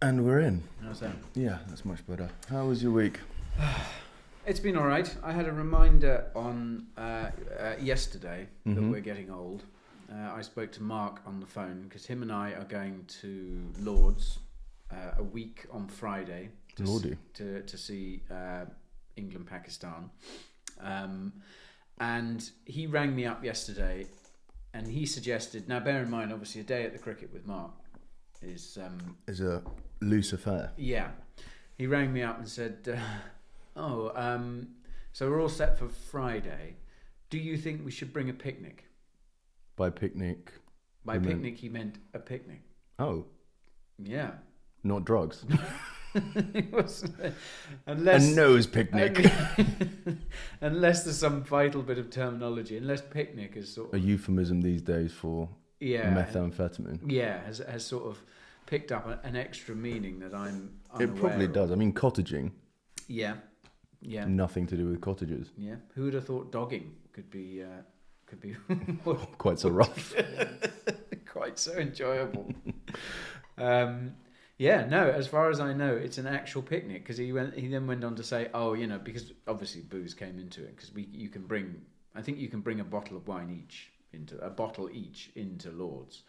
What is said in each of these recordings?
And we're in. How's that? Yeah, that's much better. How was your week? It's been all right. I had a reminder on yesterday that we're getting old. I spoke to Mark on the phone because him and I are going to Lord's a week on Friday to see England-Pakistan. And he rang me up yesterday and he suggested, now bear in mind, obviously a day at the cricket with Mark is a loose affair. Yeah. He rang me up and said, so we're all set for Friday. Do you think we should bring a picnic? By picnic? By picnic, he meant a picnic. Oh. Yeah. Not drugs. It was, a nose picnic. Unless there's some vital bit of terminology. Unless picnic is sort of... A euphemism these days for methamphetamine. Yeah, has sort of picked up an extra meaning that I'm unaware It probably of. does. I mean, cottaging. Yeah. Yeah. Nothing to do with cottages. Yeah. Who would have thought dogging could be quite so rough. Quite so enjoyable. As far as I know, it's an actual picnic because he then went on to say, because obviously booze came into it because you can bring a bottle of wine each into Lord's.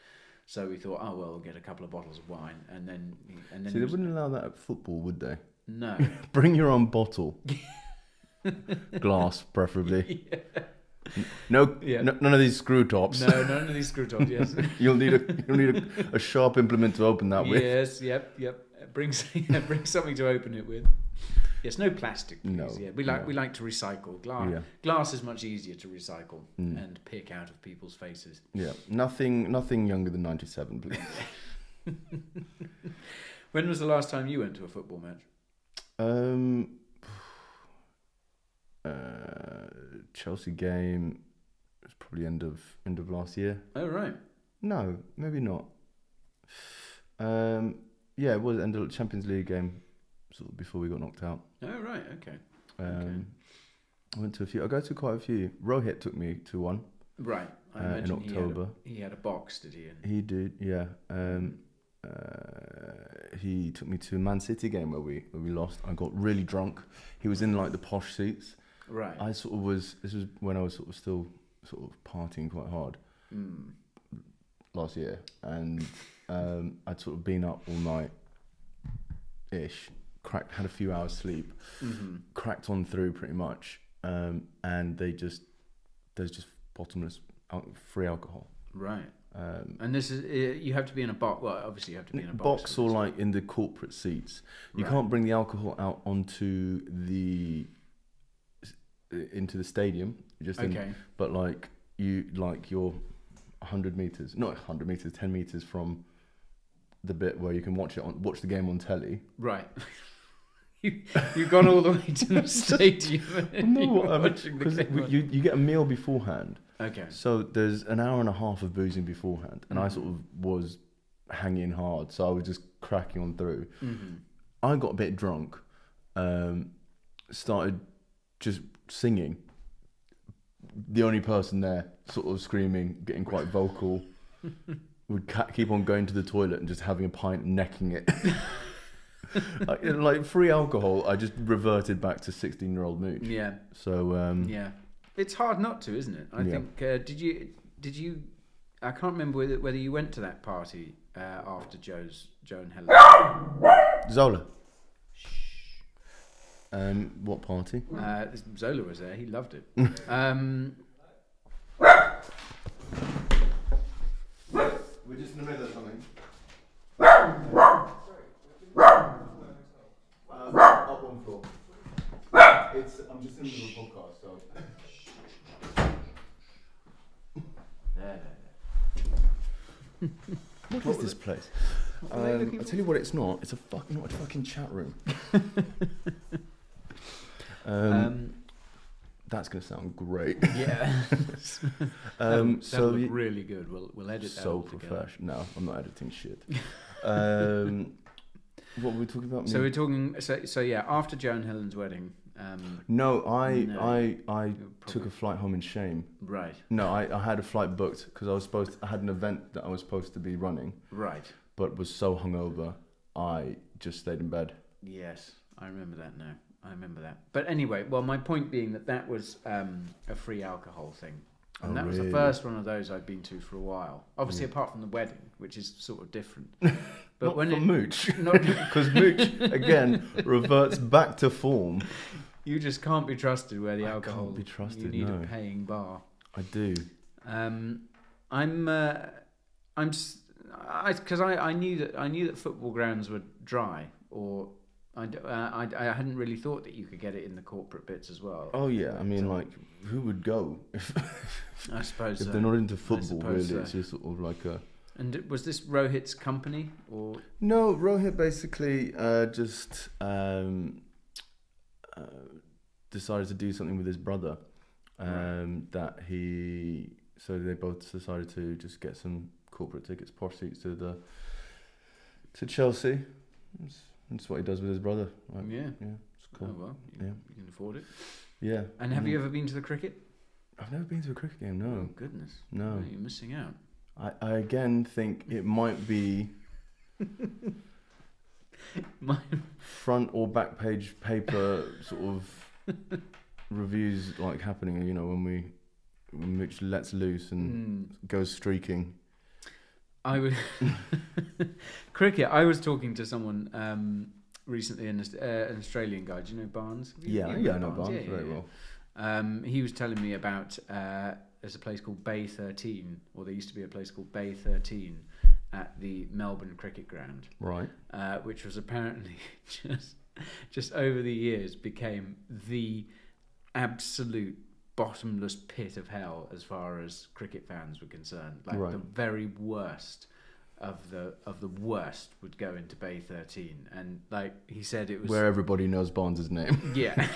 So we thought, we'll get a couple of bottles of wine and then See, they wouldn't allow that at football, would they? No. Bring your own bottle. Glass, preferably. Yeah. None of these screw tops. No, none of these screw tops. Yes. You'll need a sharp implement to open that with. Yes. Yep. Bring something to open it with. Yes. No plastic, please. No. Yeah. We like to recycle glass. Yeah. Glass is much easier to recycle and pick out of people's faces. Yeah. Nothing younger than 97, please. When was the last time you went to a football match? Chelsea game was probably end of last year. Oh right. No, maybe not. It was end of Champions League game, sort of before we got knocked out. Oh right, okay. I went to a few. I go to quite a few. Rohit took me to one. Right. I in October. He had a box, did he? He did, yeah. He took me to a Man City game where we lost. I got really drunk. He was in like the posh seats. Right. This was when I was still partying quite hard last year, and I'd sort of been up all night ish, had a few hours sleep, cracked on through pretty much, and there's just bottomless free alcohol. Right. And this is you have to be in a box. Well, obviously you have to be in a box or like in the corporate seats. You can't bring the alcohol out onto into the stadium. But you're 100 meters, not 100 meters, 10 meters from the bit where you can watch the game on telly. Right. You've gone all the way to the stadium. Because you get a meal beforehand. Okay. So there's an hour and a half of boozing beforehand, and I sort of was hanging hard, so I was just cracking on through. I got a bit drunk, started just singing. The only person there, sort of screaming, getting quite vocal, would keep on going to the toilet and just having a pint and necking it. like free alcohol, I just reverted back to 16-year-old Mouch. Yeah. So yeah, it's hard not to, isn't it? I think. Did you? I can't remember whether you went to that party after Joe and Helen. Zola. What party? Zola was there. He loved it. We're just in the middle of something. Up one floor. I'm just in the middle of a podcast, so. What is this place? I'll tell you what it's not. It's not a fucking chat room. That's going to sound great. Yeah. That'll look really good. We'll edit that all together. Professional. No, I'm not editing shit. What were we talking about? So we're talking. So yeah. After Joe and Helen's wedding, No, I You're took a flight home in shame. Right. No, I had a flight booked because I had an event that I was supposed to be running. Right. But was so hungover, I just stayed in bed. Yes, I remember that now. I remember that. But anyway, well, my point being that was a free alcohol thing. And that was the first one of those I'd been to for a while. Obviously, apart from the wedding, which is sort of different. But not when for Mouch. Because Mouch, again, reverts back to form. You just can't be trusted where the I alcohol... can't be trusted, You need a paying bar. I do. Because I knew that football grounds were dry, or I hadn't really thought that you could get it in the corporate bits as well. Oh yeah, I mean, like, who would go if I suppose if they're not into football? Really, so. it's just sort of like a. And was this Rohit's company or? No, Rohit basically just decided to do something with his brother. That he, so they both decided to just get some corporate tickets, posh seats to Chelsea. That's what he does with his brother. Like, yeah, it's cool. Oh well, you can afford it. Yeah. And have you ever been to the cricket? I've never been to a cricket game. No. Oh goodness. No. Oh, you're missing out. I again think it might be front or back page paper sort of reviews like happening. You know, when Mouch lets loose and goes streaking. I would cricket. I was talking to someone recently, an Australian guy. Do you know Barnes? Yeah, I know Barnes very well. He was telling me about there's a place called Bay 13, or there used to be a place called Bay 13 at the Melbourne Cricket Ground, right? Which was apparently just over the years became the absolute bottomless pit of hell as far as cricket fans were concerned. Like the very worst of the worst would go into Bay 13, and like he said, it was where everybody knows Barnes' name. Yeah.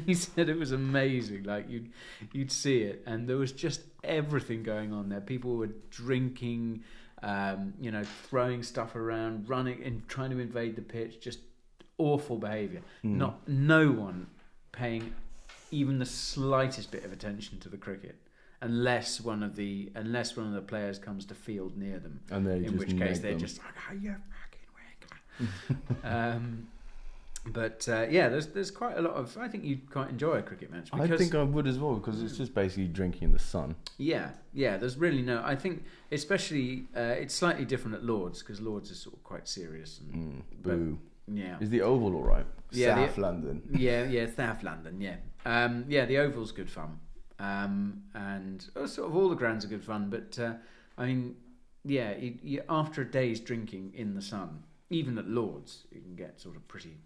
He said it was amazing. Like you'd see it, and there was just everything going on there. People were drinking, throwing stuff around, running and trying to invade the pitch. Just awful behaviour. No one paying even the slightest bit of attention to the cricket, unless one of the players comes to field near them, and in which case they're just like, "Oh, you fucking wanker." But there's quite a lot of. I think you'd quite enjoy a cricket match. I think I would as well, because it's just basically drinking in the sun. Yeah. There's really no. I think especially it's slightly different at Lords, because Lords is sort of quite serious. And, boo. Yeah. Is the Oval all right? Yeah. South London. Yeah, South London. Yeah. The Oval's good fun. And sort of all the grounds are good fun, but I mean, yeah, after a day's drinking in the sun, even at Lords, you can get sort of pretty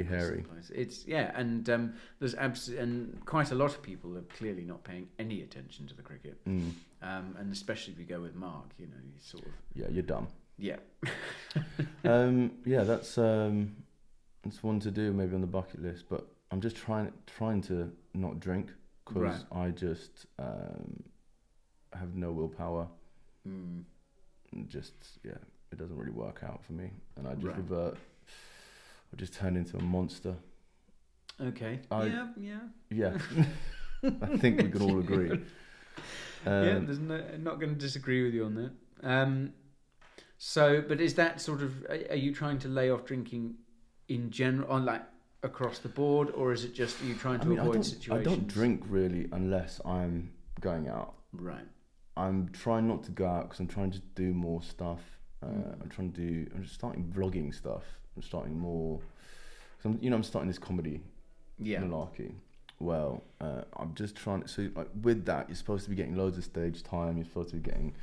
hairy. Sometimes. It's and there's and quite a lot of people are clearly not paying any attention to the cricket, and especially if you go with Mark, you sort of you're dumb. Yeah. That's one to do maybe on the bucket list, but I'm just trying to not drink. Because I just have no willpower. And just, it doesn't really work out for me. And I just revert. I just turn into a monster. Okay. Yeah. I think we can all agree. There's not going to disagree with you on that. But is that sort of, are you trying to lay off drinking in general, on like, across the board, or is it just you trying to avoid situations? I don't drink really unless I'm going out. Right. I'm trying not to go out because I'm trying to do more stuff. I'm just starting vlogging stuff. I'm starting more. I'm starting this comedy malarkey. Well, I'm just trying to. So like with that, you're supposed to be getting loads of stage time. You're supposed to be getting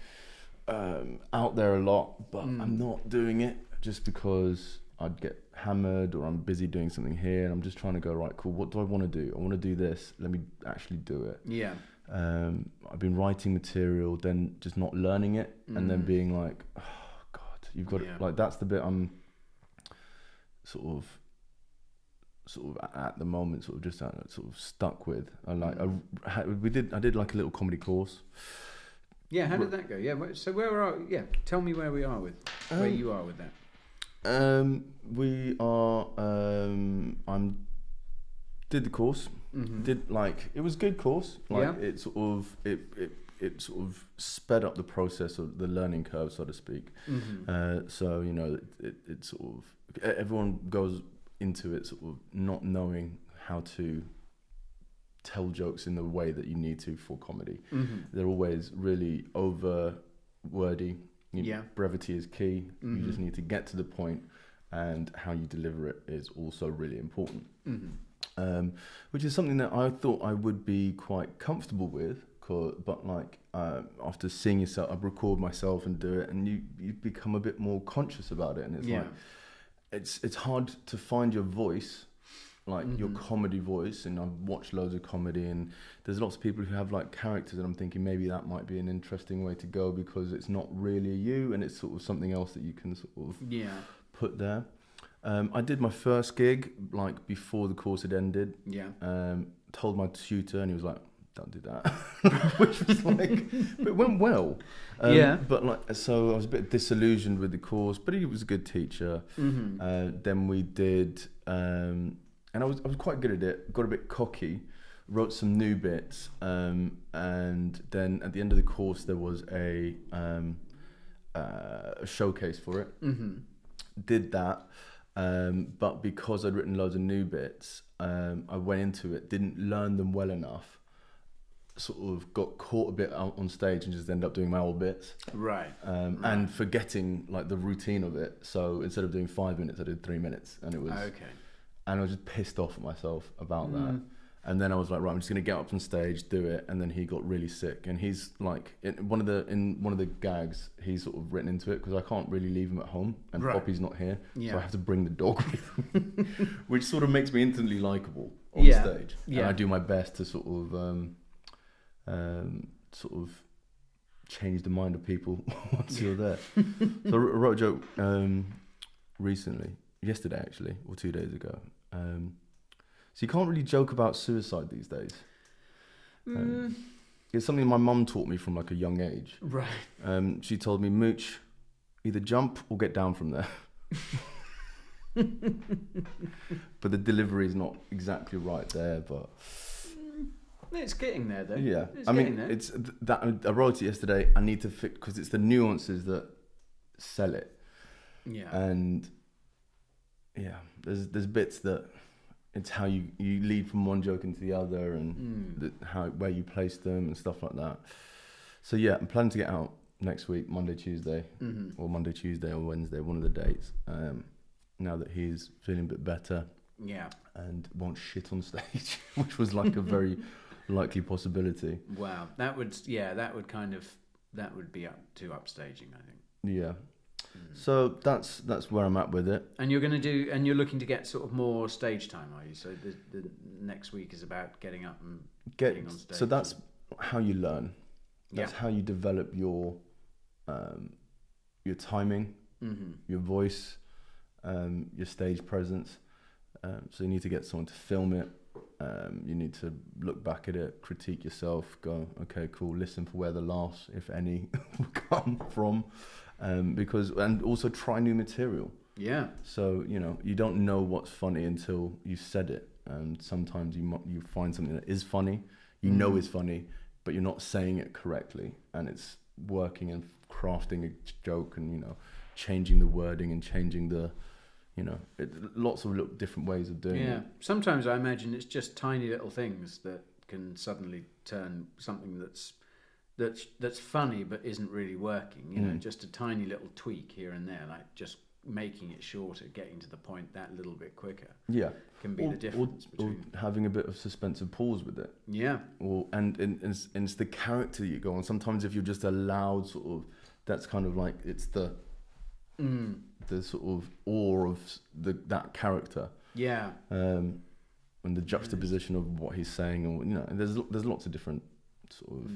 out there a lot, but I'm not doing it just because I'd get hammered or I'm busy doing something here, and I'm just trying to go, right, cool, what do I want to do? I want to do this. Let me actually do it. Yeah. I've been writing material, then just not learning it, and then being like, oh, God, you've got it. Like, that's the bit I'm sort of at the moment, sort of just sort of stuck with. I did like a little comedy course. Yeah, how did that go? Yeah, so tell me where we are with, where you are with that. We are. I'm Did the course. Did it was a good course. It sort of it sort of sped up the process of the learning curve, so to speak. So it sort of everyone goes into it sort of not knowing how to tell jokes in the way that you need to for comedy. They're always really over wordy. Brevity is key. You just need to get to the point, and how you deliver it is also really important. Which is something that I thought I would be quite comfortable with, but after seeing yourself, I record myself and do it, and you become a bit more conscious about it, and it's it's hard to find your voice, your comedy voice. And I've watched loads of comedy, and there's lots of people who have characters, and I'm thinking maybe that might be an interesting way to go, because it's not really you, and it's sort of something else that you can sort of put there. I did my first gig before the course had ended. Told my tutor, and he was like, "Don't do that," which was but it went well. But so I was a bit disillusioned with the course, but he was a good teacher. Then we did, and I was quite good at it. Got a bit cocky, wrote some new bits, and then at the end of the course there was a showcase for it. Did that. But because I'd written loads of new bits, I went into it, didn't learn them well enough, sort of got caught a bit out on stage and just ended up doing my old bits. And forgetting the routine of it. So instead of doing 5 minutes, I did 3 minutes, and it was and I was just pissed off at myself about that. And then I was like, right, I'm just gonna get up on stage, do it. And then he got really sick, and he's in one of the gags, he's sort of written into it, because I can't really leave him at home, and Poppy's not here, so I have to bring the dog with me, which sort of makes me instantly likable on stage. And I do my best to sort of change the mind of people once you're there. So I wrote a joke yesterday actually, or 2 days ago. So you can't really joke about suicide these days. It's something my mum taught me from a young age. She told me, Mouch, either jump or get down from there. But the delivery is not exactly right there, but... It's getting there, though. Yeah. It's that I wrote it yesterday. I need to fix, because it's the nuances that sell it. And there's bits that... It's how you lead from one joke into the other, and where you place them and stuff like that. So I'm planning to get out next week, Monday, Tuesday, or Monday, Tuesday, or Wednesday, one of the dates. Now that he's feeling a bit better, and won't shit on stage, which was a very likely possibility. Wow, that would be up to upstaging, I think. Yeah. So that's where I'm at with it. And you're you're looking to get sort of more stage time, are you? So the next week is about getting up and getting on stage. So that's how you learn. That's how you develop your timing, your voice, your stage presence. So you need to get someone to film it. You need to look back at it, critique yourself, go, okay, cool, listen for where the laughs, if any, come from. And also try new material. So you don't know what's funny until you've said it, and sometimes you find something that is funny, know is funny, but you're not saying it correctly, and it's working and crafting a joke, and changing the wording and changing the lots of different ways of doing it. Sometimes I imagine it's just tiny little things that can suddenly turn something that's funny but isn't really working, just a tiny little tweak here and there, just making it shorter, getting to the point that little bit quicker, can be the difference between... or having a bit of suspensive pause with it, and it's the character you go on. Sometimes if you're just a loud sort of, that's kind of it's the sort of awe of that character, and the juxtaposition of what he's saying, and there's lots of different sort of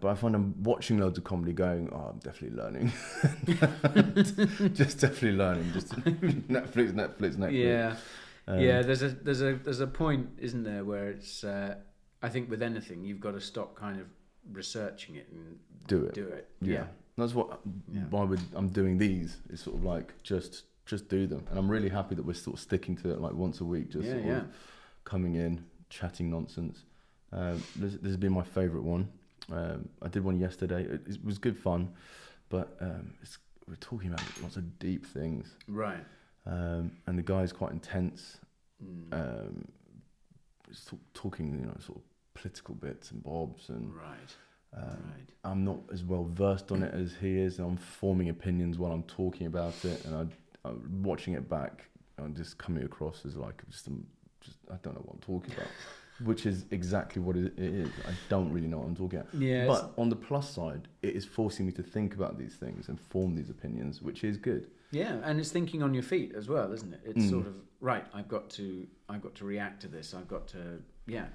but I find I'm watching loads of comedy going, I'm definitely learning. Just definitely learning. Just Netflix. There's a point, isn't there, where it's I think with anything you've got to stop kind of researching it and do it. That's what I'm doing these. It's sort of just do them, and I'm really happy that we're sort of sticking to it once a week, just coming in, chatting nonsense. This has been my favourite one. I did one yesterday. It was good fun, but we're talking about lots of deep things. Right. And the guy's quite intense. Talking, sort of political bits and bobs, and right. I'm not as well versed on it as he is, and I'm forming opinions while I'm talking about it, and I'm watching it back, I'm just coming across as like just I don't know what I'm talking about, which is exactly what it is. I don't really know what I'm talking about. Yeah. But on the plus side, it is forcing me to think about these things and form these opinions, which is good. Yeah, and it's thinking on your feet as well, isn't it? It's sort of right. I've got to react to this. I've got to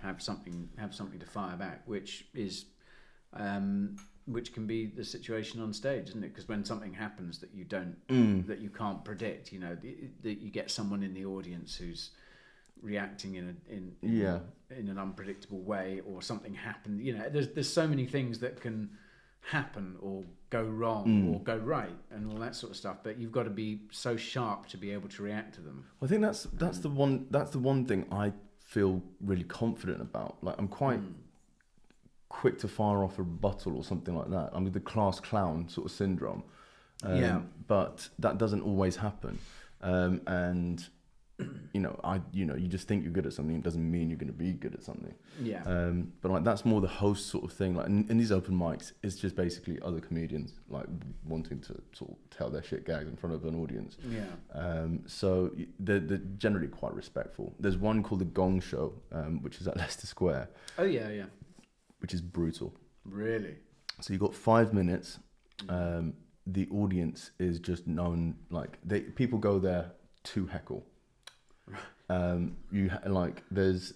have something to fire back, which is which can be the situation on stage, isn't it? Because when something happens that you don't that you can't predict, that you get someone in the audience who's reacting in an unpredictable way, or something happened. There's so many things that can happen or go wrong or go right and all that sort of stuff, but you've got to be so sharp to be able to react to them. I think that's the one thing I feel really confident about. Like, I'm quite quick to fire off a rebuttal or something like that. I'm the class clown sort of syndrome. But that doesn't always happen. And you just think you're good at something. It doesn't mean you're going to be good at something. Yeah. But like, that's more the host sort of thing. Like, in these open mics, it's just basically other comedians like wanting to sort of tell their shit gags in front of an audience. Yeah. So they're generally quite respectful. There's one called the Gong Show, which is at Leicester Square. Oh yeah, yeah. Which is brutal. Really? So you've got 5 minutes. The audience is just known, like, people go there to heckle. There's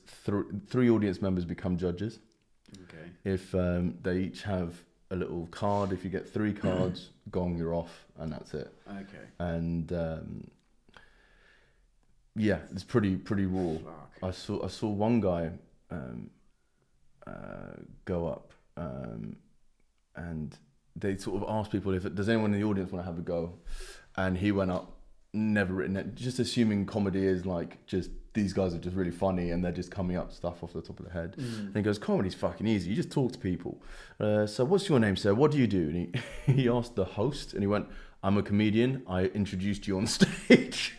three audience members become judges. Okay. If they each have a little card, if you get 3 cards, gong, you're off, and that's it. Okay. And it's pretty raw. Fuck. I saw one guy go up, and they sort of asked people does anyone in the audience want to have a go, and he went up. Never written it, just assuming comedy is like just these guys are just really funny and they're just coming up stuff off the top of the head. And he goes, comedy's fucking easy, you just talk to people. So what's your name, sir? What do you do? And he asked the host, and he went, I'm a comedian, I introduced you on stage.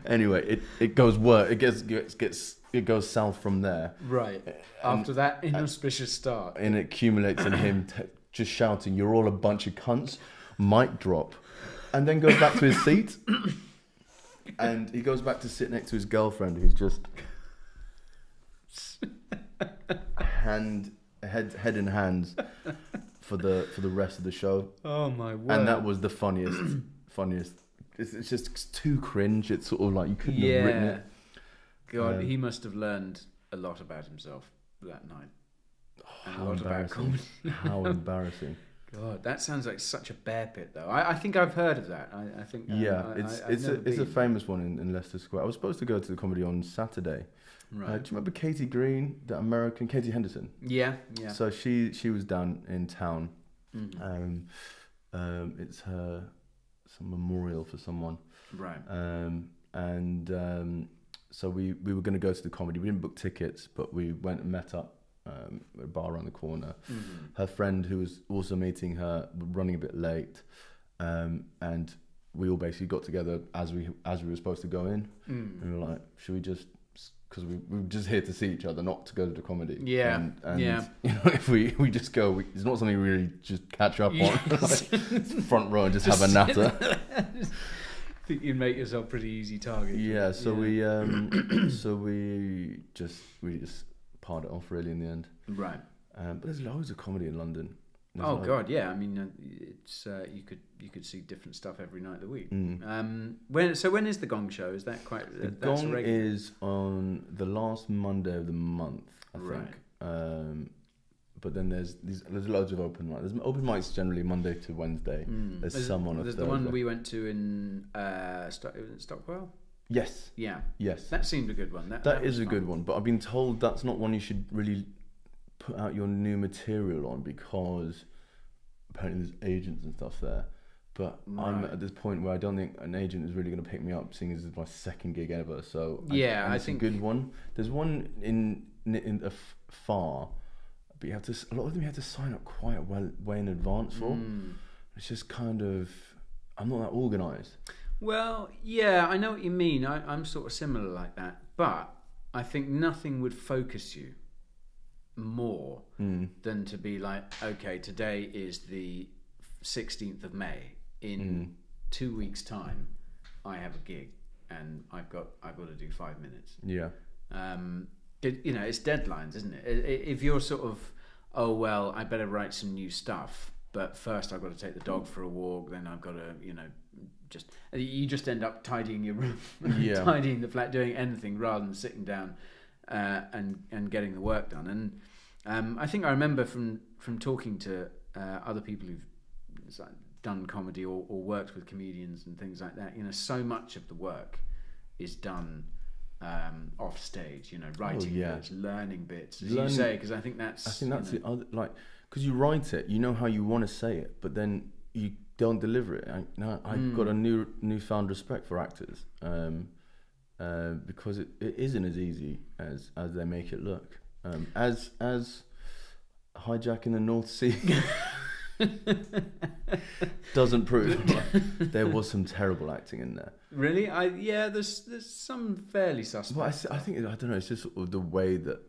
Anyway, it goes worse. It goes south from there. Right. After that inauspicious start. And it accumulates in him just shouting, you're all a bunch of cunts. Mic drop. And then goes back to his seat, and he goes back to sit next to his girlfriend, who's just head in hands for the rest of the show. Oh my word! And that was the funniest. It's just too cringe. It's sort of like you couldn't have written it. God, he must have learned a lot about himself that night. And a lot about comedy. How embarrassing. God, that sounds like such a bear pit, though. I think I've heard of that. I think. It's a famous one in Leicester Square. I was supposed to go to the comedy on Saturday. Right. Do you remember Katie Green, the American Katie Henderson? Yeah. So she was down in town. It's some memorial for someone. Right. So we were going to go to the comedy. We didn't book tickets, but we went and met up. At a bar around the corner. Her friend, who was also meeting her, running a bit late, and we all basically got together as we were supposed to go in, and we were like, should we just, because we were just here to see each other, not to go to the comedy. And if we just go, it's not something we really just catch up on, like, front row and just have a natter. I think you'd make yourself pretty easy target. We just part it off really in the end. Right. But there's loads of comedy in London. God, yeah. I mean, it's you could see different stuff every night of the week. When is the Gong Show? Is that quite? The Gong is on the last Monday of the month, I think. But then there's loads of open mics. There's open mics generally Monday to Wednesday. There's some on a Thursday. There's the one we went to in Stockwell. Yes. Yeah. Yes. That seemed a good one. That is a good one, but I've been told that's not one you should really put out your new material on, because apparently there's agents and stuff there. But I'm at this point where I don't think an agent is really going to pick me up, seeing as it's my second gig ever. So I think it's a good one. There's one in far, but a lot of them you have to sign up quite way in advance for. It's just kind of, I'm not that organised. Well, yeah, I know what you mean. I'm sort of similar like that, but I think nothing would focus you more than to be like, okay, today is the 16th of May. In 2 weeks' time, I have a gig, and I've got to do 5 minutes. Yeah. It's deadlines, isn't it? If you're sort of, oh well, I better write some new stuff, but first I've got to take the dog for a walk. Then I've got to, you just end up tidying your room, tidying the flat, doing anything rather than sitting down and getting the work done. And I think I remember from talking to other people who've done comedy or worked with comedians and things like that, so much of the work is done off stage, writing bits, learning bits, as you say, because I think that's the other, like, because you write it, you know how you want to say it, but then you don't deliver it. I've got a newfound respect for actors, because it isn't as easy as they make it look. As hijacking the North Sea doesn't prove. There was some terrible acting in there. Really? There's some fairly suspect. But I think, I don't know, it's just sort of the way that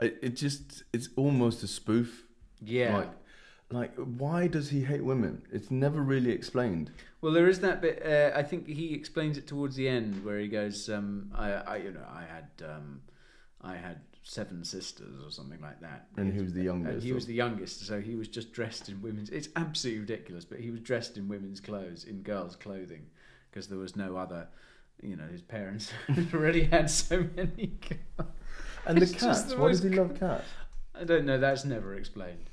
it's almost a spoof. Yeah. Like, why does he hate women? It's never really explained. Well, there is that bit. I think he explains it towards the end, where he goes, I had 7 sisters or something like that. And he was the youngest. And he was the youngest, so he was just dressed in women's... It's absolutely ridiculous, but he was dressed in women's clothes, in girls' clothing, because there was no other... his parents already had so many girls. And the cats. Why does he love cats? I don't know. That's never explained.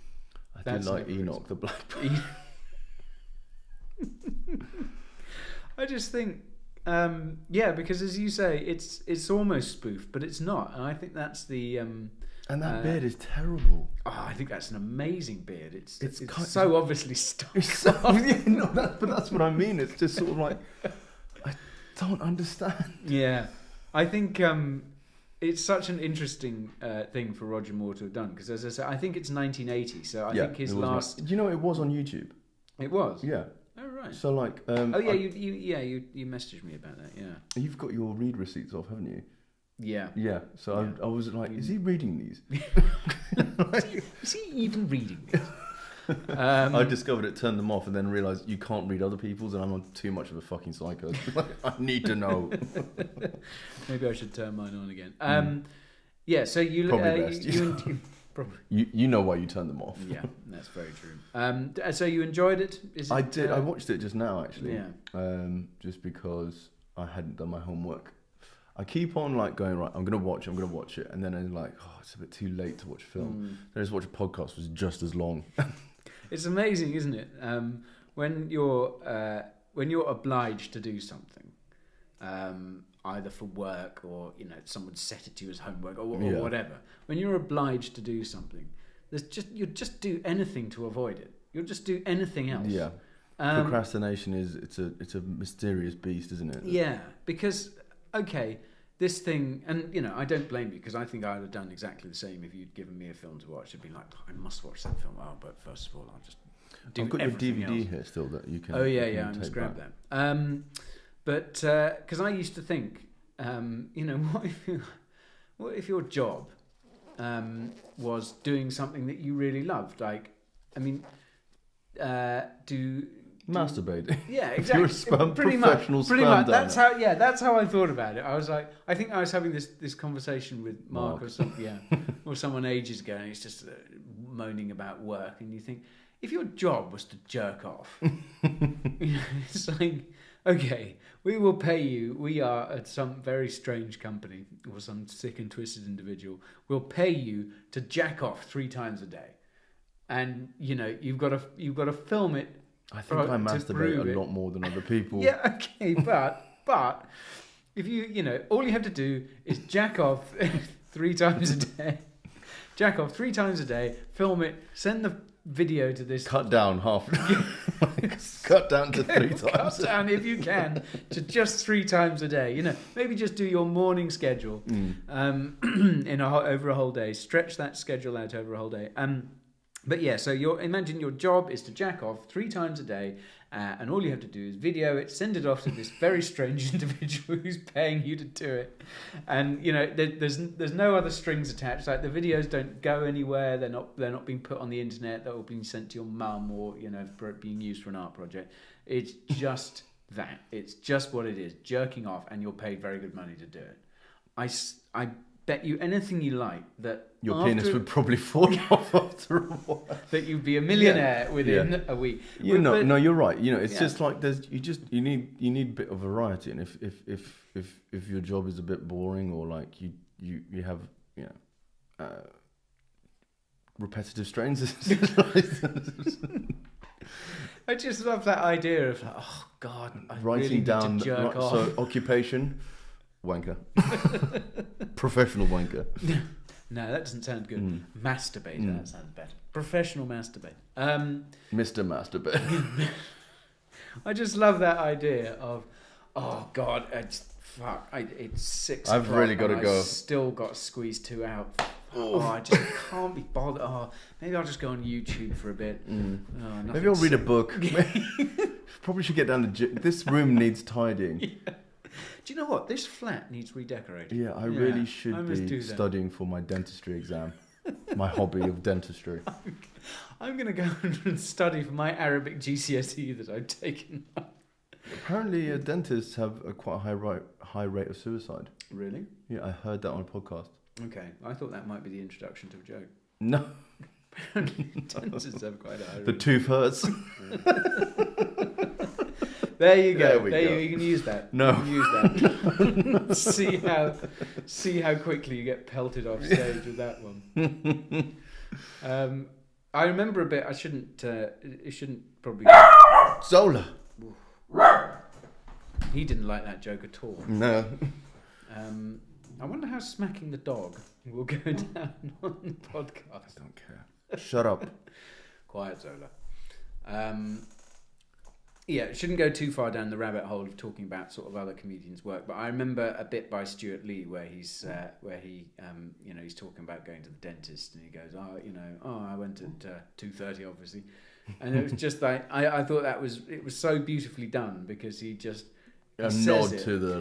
I do like Enoch the Black Bird. I just think... because as you say, it's almost spoof, but it's not, and I think that's the. And that beard is terrible. Oh, I think that's an amazing beard. It's so obviously stuck. But that's what I mean. It's just sort of like, I don't understand. Yeah, I think it's such an interesting thing for Roger Moore to have done, because as I said, I think it's 1980, so I think his last. Do you know it was on YouTube? It was. Yeah. Oh right. So like. You messaged me about that. Yeah. You've got your read receipts off, haven't you? Yeah. Yeah. So I was like, is he reading these? Is he even reading these? I discovered it, turned them off, and then realised you can't read other people's, and I'm not too much of a fucking psycho. I need to know. Maybe I should turn mine on again. Yeah. So you probably best. Probably. You know why you turned them off. Yeah, that's very true. So you enjoyed it? I did. I watched it just now, actually. Yeah. Just because I hadn't done my homework. I keep on like going, right, I'm going to watch it. And then I'm like, oh, it's a bit too late to watch a film. Then I just watch a podcast, was just as long. It's amazing, isn't it? When you're obliged to do something, either for work or someone set it to you as homework or whatever. When you're obliged to do something, you'll just do anything to avoid it. You'll just do anything else. Yeah. Procrastination it's a mysterious beast, isn't it? Yeah, because this thing, and I don't blame you, because I think I would have done exactly the same if you'd given me a film to watch. I'd be like, I must watch that film. Oh, but first of all, I'll just do. I've got your DVD here still that you can. Oh yeah, I must grab that. But because I used to think, what if your job was doing something that you really loved? Like, I mean, masturbating. Yeah, exactly. Pretty much. That's how I thought about it. I was like, I think I was having this conversation with Mark. or someone ages ago, and he's just moaning about work, and you think, if your job was to jerk off, it's like, okay, we will pay you. We are at some very strange company or some sick and twisted individual. We'll pay you to jack off 3 times a day, and you've got to film it. I think I masturbate a lot more than other people. Yeah, okay, but if all you have to do is jack off 3 times a day. Jack off 3 times a day, film it, send the video to this. Cut down half. Cut down to 3 times. Cut down if you can to just 3 times a day. You know, maybe just do your morning schedule over a whole day. Stretch that schedule out over a whole day. But yeah, so imagine your job is to jack off 3 times a day, and all you have to do is video it, send it off to this very strange individual who's paying you to do it, and you know there's no other strings attached. Like the videos don't go anywhere. They're not being put on the internet. They're all being sent to your mum or being used for an art project. It's just that. It's just what it is. Jerking off, and you're paid very good money to do it. I bet you anything you like that your penis would probably fall off after a while. That you'd be a millionaire within a week. No, you're right. You know, it's just like you need a bit of variety, and if your job is a bit boring or like you have repetitive strains. I just love that idea of oh God, I writing really down need to jerk off. So occupation. Wanker. Professional wanker. No, that doesn't sound good. Masturbator, that sounds better. Professional masturbator. Mr. Masturbator. I just love that idea of, oh God, it's 6 I've o'clock really got to go. I've still got to squeeze 2 out. Oh, I just can't be bothered. Oh, maybe I'll just go on YouTube for a bit. Oh, maybe I'll read a book. Probably should get down to gym. This room needs tidying. Yeah. Do you know what? This flat needs redecorating. Yeah, I really should be studying for my dentistry exam. My hobby of dentistry. I'm going to go and study for my Arabic GCSE that I've taken. Apparently, dentists have a quite high rate of suicide. Really? Yeah, I heard that on a podcast. Okay, I thought that might be the introduction to a joke. No. Apparently, dentists have quite a high rate. The tooth hurts. There you go. There you go. You can use that. No. You can use that. see how quickly you get pelted off stage with that one. I remember a bit. I shouldn't. It shouldn't probably. Zola. He didn't like that joke at all. No. I wonder how smacking the dog will go down on the podcast. I don't care. Shut up. Quiet, Zola. Yeah, it shouldn't go too far down the rabbit hole of talking about sort of other comedians' work. But I remember a bit by Stuart Lee where he's talking about going to the dentist, and he goes, I went at 2:30, obviously, and it was just like I thought it was so beautifully done because he nod to the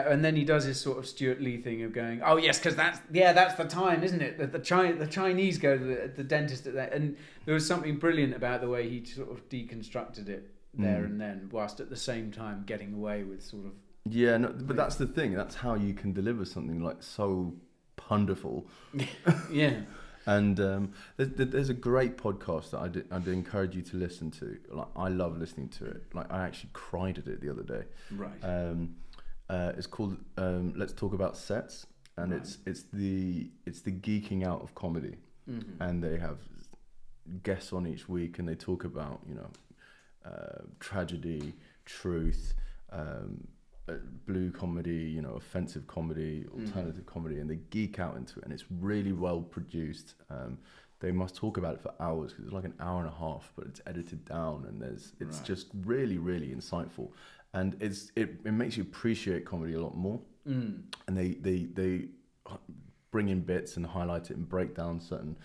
and then he does his sort of Stuart Lee thing of going, oh yes, because that's the time, isn't it? The Chinese go to the dentist at that, and there was something brilliant about the way he sort of deconstructed it there and then, whilst at the same time getting away with sort of but that's the thing. That's how you can deliver something like so ponderful. Yeah. And there's a great podcast that I'd encourage you to listen to. Like I love listening to it. Like I actually cried at it the other day. Right. It's called Let's Talk About Sets, and it's the geeking out of comedy, and they have guests on each week, and they talk about tragedy, truth, blue comedy, offensive comedy, alternative comedy, and they geek out into it, and it's really well produced. They must talk about it for hours because it's like an hour and a half, but it's edited down, and it's just really, really insightful, and it makes you appreciate comedy a lot more. And they bring in bits and highlight it and break down certain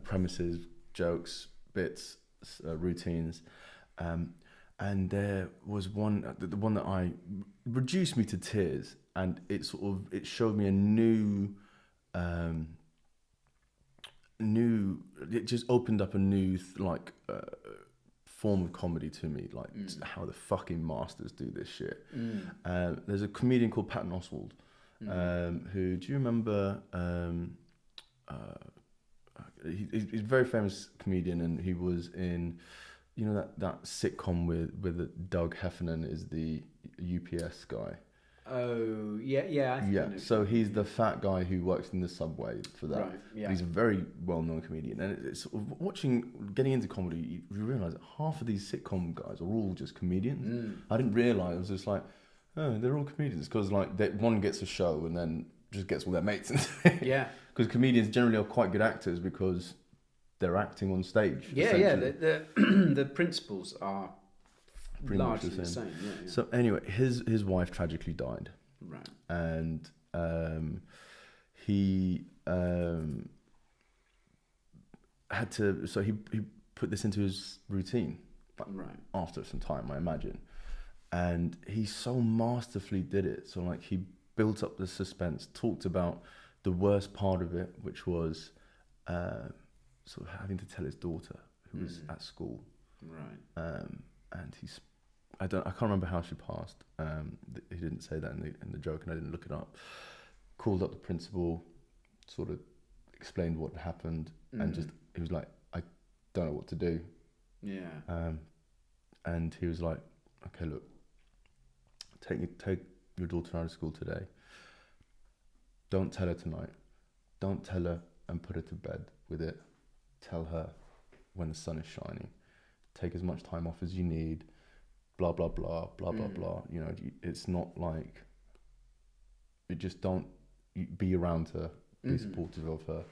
premises, jokes, bits, routines. And there was the one that I reduced me to tears, and it showed me a new, it just opened up a new form of comedy to me, like how the fucking masters do this shit. There's a comedian called Patton Oswalt, who, do you remember? He's a very famous comedian, and he was in. That sitcom with Doug Heffernan is the UPS guy. Oh, yeah. I think So he's the fat guy who works in the subway for that. Right, yeah. But he's a very well-known comedian. And it's sort of getting into comedy, you realise that half of these sitcom guys are all just comedians. I didn't realise. I was just like, oh, they're all comedians. Because one gets a show and then just gets all their mates into it. Yeah. Because comedians generally are quite good actors because they're acting on stage. Yeah. The principles are Pretty much largely the same. Yeah. So anyway, his wife tragically died. Right. And he had to. So he put this into his routine. Right. After some time, I imagine. And he so masterfully did it. So like he built up the suspense, talked about the worst part of it, which was sort of having to tell his daughter who was at school. Right. And I can't remember how she passed. He didn't say that in the joke, and I didn't look it up. Called up the principal, sort of explained what happened, and he was like, I don't know what to do. Yeah. And he was like, okay, look, take your daughter out of school today. Don't tell her tonight. Don't tell her and put her to bed with it. Tell her when the sun is shining. Take as much time off as you need. Blah, blah, blah, blah, blah, blah. You know, it's not like, you just don't be around her, be supportive of her,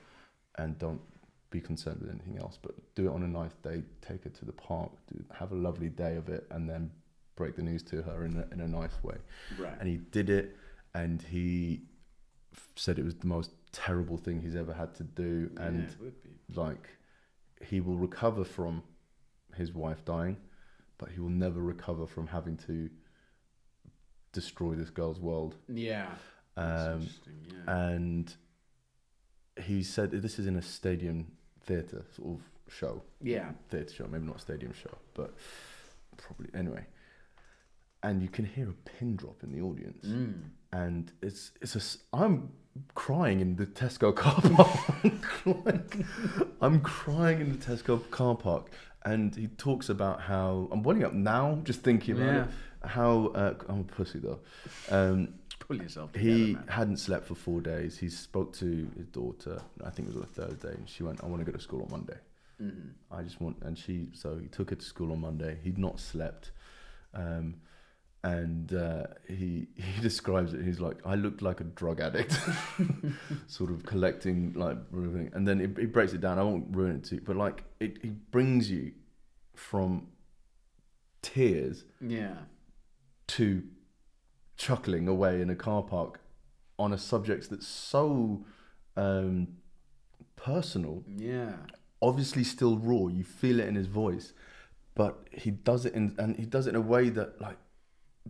and don't be concerned with anything else, but do it on a nice day. Take her to the park, have a lovely day of it, and then break the news to her in a nice way. Right. And he did it, and he said it was the most terrible thing he's ever had to do, and it would be. like he will recover from his wife dying, but he will never recover from having to destroy this girl's world. Yeah. That's interesting. Yeah. And he said this is in a stadium theatre sort of show. Yeah. Theatre show, maybe not a stadium show, but probably anyway. And you can hear a pin drop in the audience, and I'm crying in the Tesco car park. I'm crying in the Tesco car park, and he talks about how I'm welling up now just thinking about it. How I'm a pussy though. Pull yourself together, He man. hadn't slept for 4 days. He spoke to his daughter. I think it was on a Thursday, and she went, "I want to go to school on Monday. I just want." And so he took her to school on Monday. He'd not slept, and he describes it. He's like, "I looked like a drug addict, sort of collecting like everything." And then he breaks it down. I won't ruin it too, but like it brings you from tears, to chuckling away in a car park on a subject that's so personal. Yeah. Obviously still raw. You feel it in his voice, but he does it in a way that like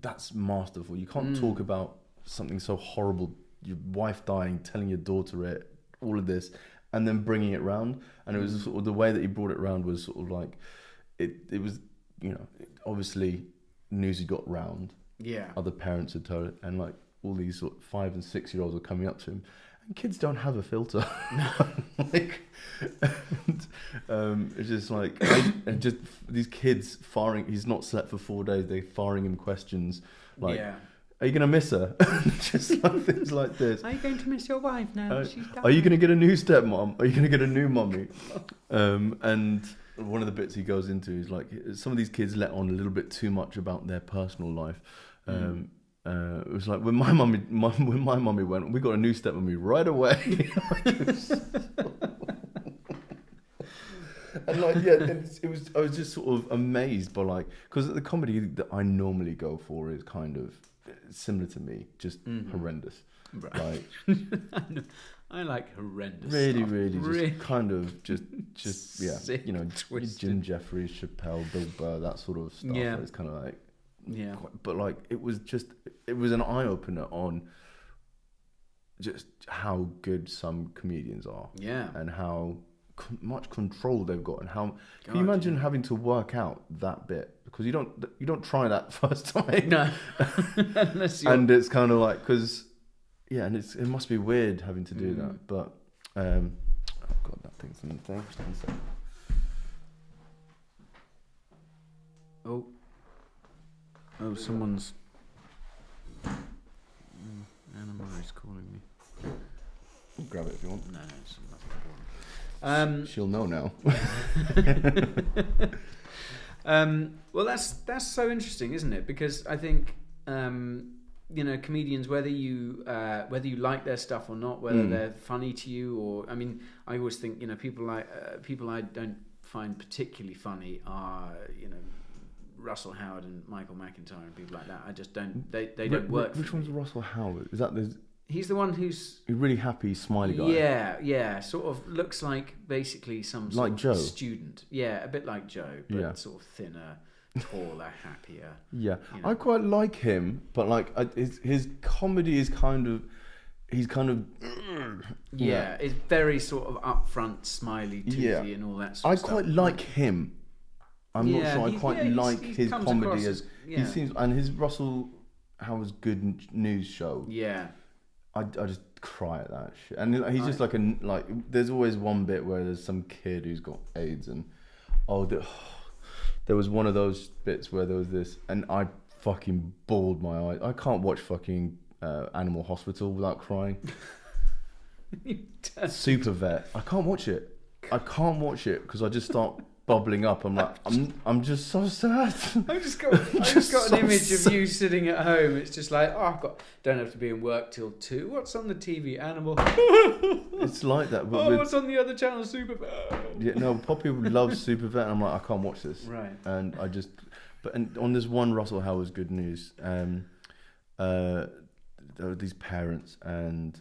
that's masterful. You can't talk about something so horrible, your wife dying, telling your daughter it, all of this, and then bringing it round. And it was sort of the way that he brought it round was sort of like it was, you know, obviously news had got round. Yeah. Other parents had told it, and like all these sort of 5 and 6 year olds were coming up to him, and kids don't have a filter. Like, and, it's just like, and just these kids firing. He's not slept for 4 days. They're firing him questions like, "Are you gonna miss her?" Just like things like this. Are you going to miss your wife now? She's died. Are you gonna get a new stepmom? Are you gonna get a new mummy? And one of the bits he goes into is like some of these kids let on a little bit too much about their personal life. It was like when my mummy went, we got a new stepmommy right away. And like it was. I was just sort of amazed by like, because the comedy that I normally go for is kind of similar to me, just horrendous. Right. Like I like horrendous. really, stuff. really, just kind of just yeah, sick, you know, twisted. Jim Jeffries, Chappelle, Bill Burr, that sort of stuff. Yeah. It's kind of like but like it was an eye opener on just how good some comedians are. Yeah. And how much control they've got, and how can you imagine having to work out that bit, because you don't try that first time. No. Unless you're... And it's kind of like, because and it must be weird having to do that, but oh god, that thing's in the thing. Oh, someone's Anna Murray's calling me. Grab it if you want. No, it's nothing important. She'll know now. Well, that's so interesting, isn't it? Because I think comedians, whether you like their stuff or not, whether they're funny to you or, I mean, I always think, people I don't find particularly funny are, Russell Howard and Michael McIntyre and people like that. I just don't, they don't work for me. Which one's Russell Howard? Is that He's the one who's a really happy, smiley guy? Yeah. Sort of looks like basically some sort of Joe. student. Yeah, a bit like Joe, but sort of thinner, taller, happier. Yeah, I quite like him, but like his comedy is he's kind of it's very sort of upfront, smiley, toothy, and all that sort of stuff. I quite like him. I'm not sure I quite like his comedy as he seems, and his Russell Howard's Good News show. Yeah. I just cry at that shit, and he's just like there's always one bit where there's some kid who's got AIDS, and there was one of those bits where there was this, and I fucking bawled my eyes. I can't watch fucking Animal Hospital without crying. Super Vet, I can't watch it because I just start bubbling up. I'm like, I'm just so sad. I've just got an image of you sitting at home. It's just like, don't have to be in work till 2. What's on the TV? Animal. It's like that. But what's on the other channel? Super Vet. Yeah, no, Poppy loves Super Vet, and I'm like, I can't watch this. Right. And on this one Russell Howard's Good News, there were these parents, and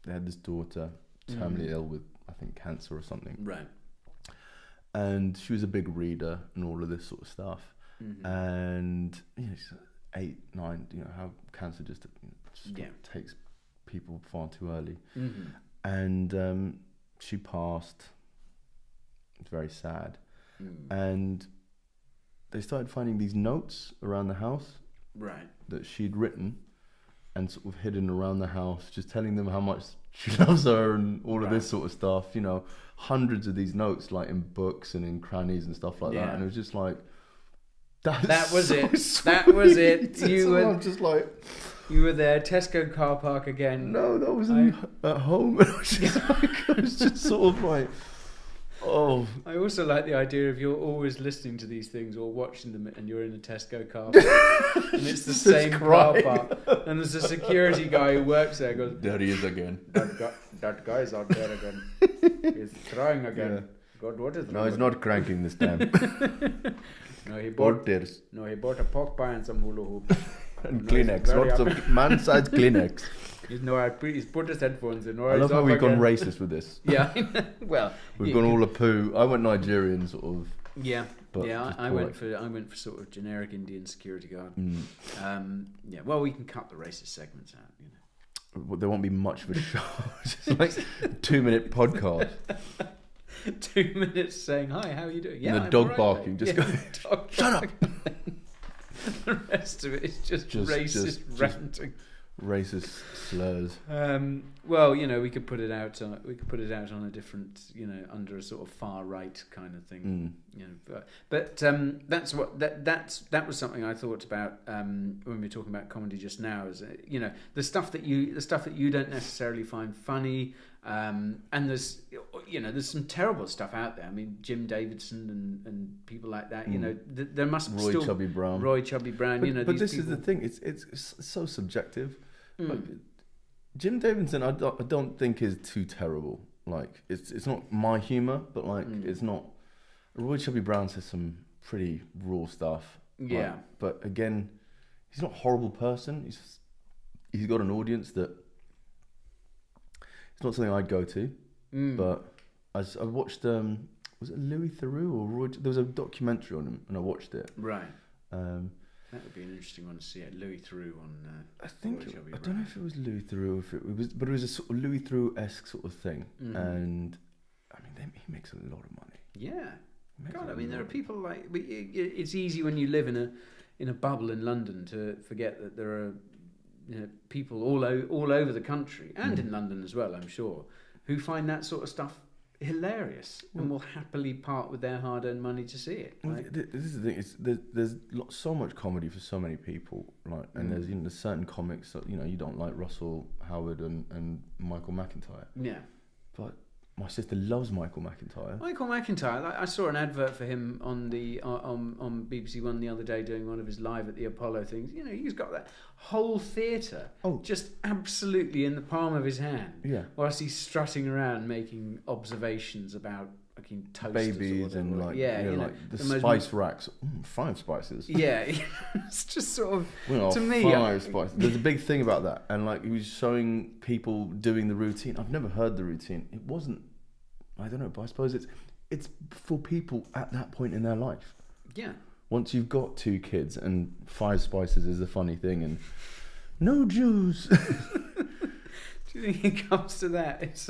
they had this daughter terminally ill with, I think, cancer or something. Right. And she was a big reader and all of this sort of stuff. Mm-hmm. And she's 8, 9. How cancer just takes people far too early. Mm-hmm. And she passed. It's very sad. And they started finding these notes around the house, right, that she'd written and sort of hidden around the house, just telling them how much she loves her and all of this sort of stuff. Hundreds of these notes, like in books and in crannies and stuff like that. And it was just like, that was so it. Sweet. That was it. I'm just like, you were there, Tesco car park again. No, that was at home. And I was just sort of like, oh. I also like the idea of you're always listening to these things or watching them, and you're in a Tesco car park, and it's the same car park, and there's a security guy who works there. Goes, there he is again. That guy's out there again. He's crying again. Yeah. God, what is that? No, he's not cranking this time. He bought a pork pie and some hula hoop. And Kleenex, lots of man-sized Kleenex. He's put his headphones in. I love how we've gone racist with this. Yeah, well, we've gone all a poo. I went Nigerian, sort of. Yeah, I went for sort of generic Indian security guard. Well, we can cut the racist segments out. There won't be much of a show. Just like a 2-minute podcast. 2 minutes saying hi, how are you doing? Yeah, and the dog barking. Just go. Shut up. The rest of it is just racist ranting. Racist slurs. Well, we could put it out on a different, under a sort of far right kind of thing. But that was something I thought about when we were talking about comedy just now. Is the stuff that you don't necessarily find funny. And there's some terrible stuff out there. I mean, Jim Davidson and people like that. There must Roy still Chubby Brown. But this is the thing. It's so subjective. Like, Jim Davidson, I don't think is too terrible. Like, it's not my humor, but like it's not. Roy Chubby Brown says some pretty raw stuff. Yeah. But again, he's not a horrible person. He's got an audience that. It's not something I'd go to, but I watched. Was it Louis Theroux or Roy? There was a documentary on him, and I watched it. Right. That would be an interesting one to see. Louis Theroux on. I don't know if it was Louis Theroux, or if it was, but it was a sort of Louis Theroux-esque sort of thing, and I mean, he makes a lot of money. Yeah. God, I mean, there are people like. It's easy when you live in a bubble in London to forget that there are. People all over the country and in London as well, I'm sure, who find that sort of stuff hilarious and will happily part with their hard-earned money to see it. Like, this is the thing. There's so much comedy for so many people, like, and there's certain comics that you don't like Russell Howard and Michael McIntyre. Yeah, but my sister loves Michael McIntyre. Michael McIntyre. I saw an advert for him on the on BBC One the other day doing one of his live at the Apollo things. You know, he's got that whole theatre just absolutely in the palm of his hand. Yeah. Whilst he's strutting around making observations about fucking toasters babies or and like like the spice racks. 5 spices. Yeah, it's just sort of to me. 5 spices. There's a big thing about that, and like he was showing people doing the routine. I've never heard the routine. It wasn't. I don't know, but I suppose it's for people at that point in their life. Yeah. Once you've got 2 kids and 5 spices is a funny thing, and no Jews. Do you think it comes to that? It's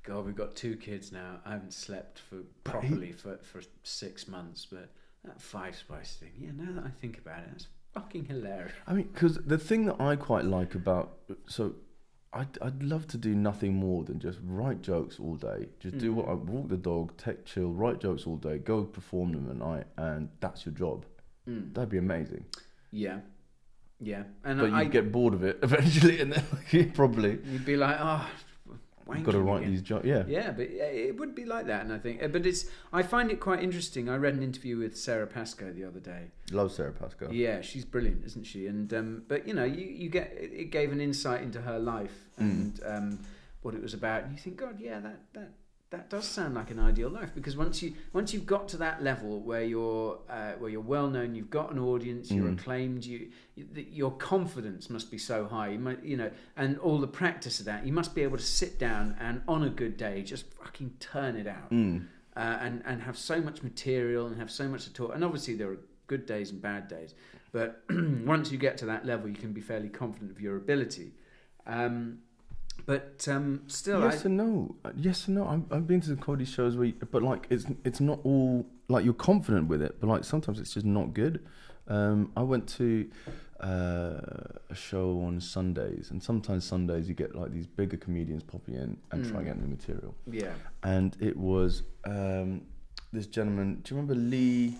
God, we've got 2 kids now. I haven't slept properly for 6 months, but that 5 spice thing. Yeah, now that I think about it, that's fucking hilarious. I mean, because the thing that I quite like about I'd love to do nothing more than just write jokes all day. Just do what I walk the dog, chill, write jokes all day, go perform them at night, and that's your job. That'd be amazing. Yeah, yeah. But you'd get bored of it eventually, and then you'd be like, I've got to write these jokes. Yeah, yeah, but it would be like that, and I think, but I find it quite interesting. I read an interview with Sarah Pascoe the other day. Love Sarah Pascoe. Yeah, she's brilliant, isn't she? And but you know, you get it gave an insight into her life and what it was about. And you think, God, yeah, that does sound like an ideal life, because once you've got to that level where you're well known, you've got an audience, you're acclaimed, your confidence must be so high. You know, and all the practice of that, you must be able to sit down and on a good day just fucking turn it out, and have so much material and have so much to talk. And obviously there are good days and bad days, but once you get to that level, you can be fairly confident of your ability. But still, yes and no. I've been to the comedy shows but like it's not all like you're confident with it, but like sometimes it's just not good. I went to a show on Sundays, and sometimes Sundays you get like these bigger comedians popping in and trying to get new material. Yeah. And it was this gentleman. Do you remember Lee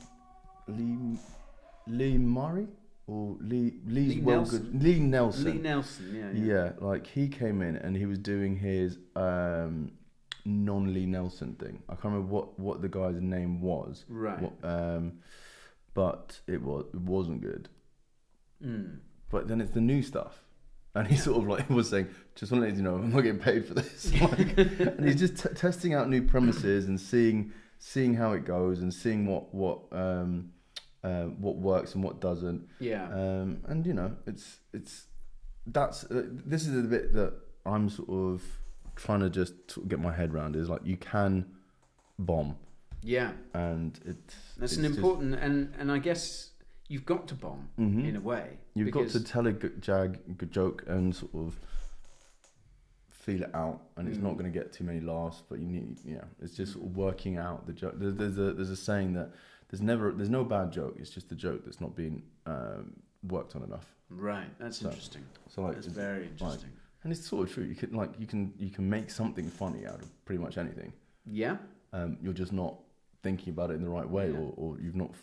Murray? Or Lee Nelson. Lee Nelson. Lee Nelson, yeah. Yeah, like he came in and he was doing his non-Lee Nelson thing. I can't remember what the guy's name was. Right. But it wasn't good. But then it's the new stuff. And he sort of like was saying, just want to let you know, I'm not getting paid for this. Like, and he's just testing out new premises and seeing how it goes and seeing what works and what doesn't. Yeah. And you know, this is the bit that I'm sort of trying to just sort of get my head around, is like you can bomb. Yeah. And that's an important and I guess you've got to bomb in a way. You've got to tell a good joke and sort of feel it out, and it's not going to get too many laughs, but you need, it's just sort of working out the joke. There's a saying that there's no bad joke. It's just the joke that's not being worked on enough. Right. That's interesting. So like, that's very interesting. Like, and it's sort of true. You can make something funny out of pretty much anything. Yeah. You're just not thinking about it in the right way, or you've not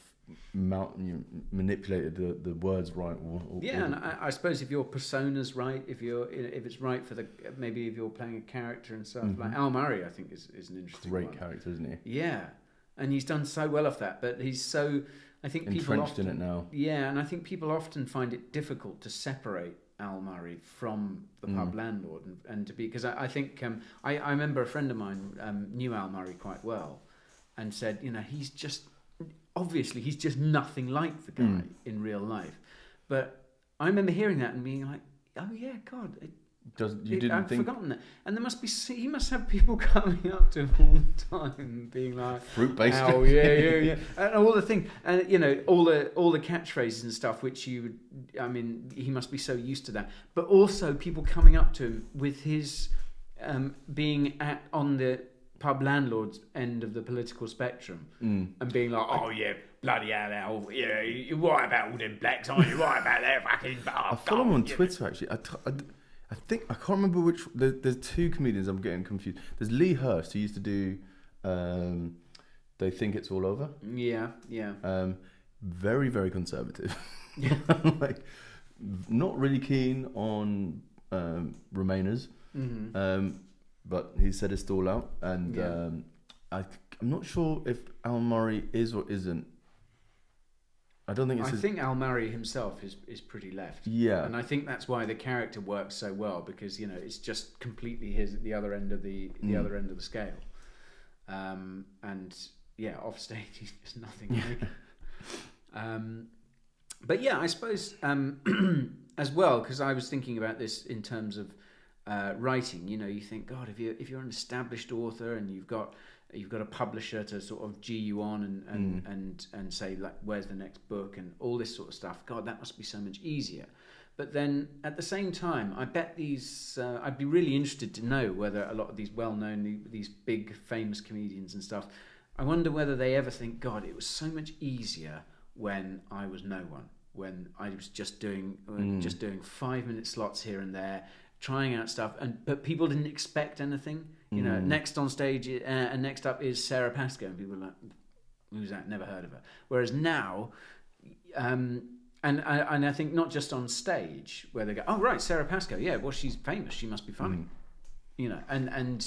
manipulated the words right. And I suppose if your persona's right, if it's right for maybe if you're playing a character and stuff, like Al Murray, I think is an interesting great character, isn't he? Yeah. And he's done so well off that, but he's so, I think people entrenched in it now. Yeah, and I think people often find it difficult to separate Al Murray from the pub landlord, and to be, because I think I remember a friend of mine knew Al Murray quite well, and said, he's just nothing like the guy in real life. But I remember hearing that and being like, oh yeah, God. I've forgotten that, and he must have people coming up to him all the time, being like fruit-based. Oh yeah, and all the thing, and all the catchphrases and stuff, which he must be so used to that. But also people coming up to him with his being on the pub landlord's end of the political spectrum, and being like, oh yeah, bloody hell, yeah, you're right about all them blacks, aren't you? Right about that fucking. I follow him on Twitter actually. I think I can't remember which. There's 2 comedians. I'm getting confused. There's Lee Hurst, who used to do They Think It's All Over. Yeah. Very, very conservative. Like, not really keen on Remainers. but he said it's still out, and Yeah. I'm not sure if Al Murray is or isn't. I don't think it's. I think Al Murray himself is pretty left. Yeah. And I think that's why the character works so well, because it's just completely the other end of the other end of the scale. And yeah, off stage he's just nothing like. But yeah, I suppose as well, because I was thinking about this in terms of writing. You think, God, if you're an established author and you've got a publisher to sort of G you on and say, like, where's the next book and all this sort of stuff. God, that must be so much easier. But then at the same time, I bet I'd be really interested to know whether a lot of these well-known, these big famous comedians and stuff, I wonder whether they ever think, God, it was so much easier when I was no one, when I was just doing 5-minute slots here and there, trying out stuff, but people didn't expect anything. Next on stage and next up is Sarah Pascoe, and people are like, who's that? Never heard of her. Whereas now, and I think not just on stage where they go, oh right, Sarah Pascoe, yeah, well she's famous, she must be funny. And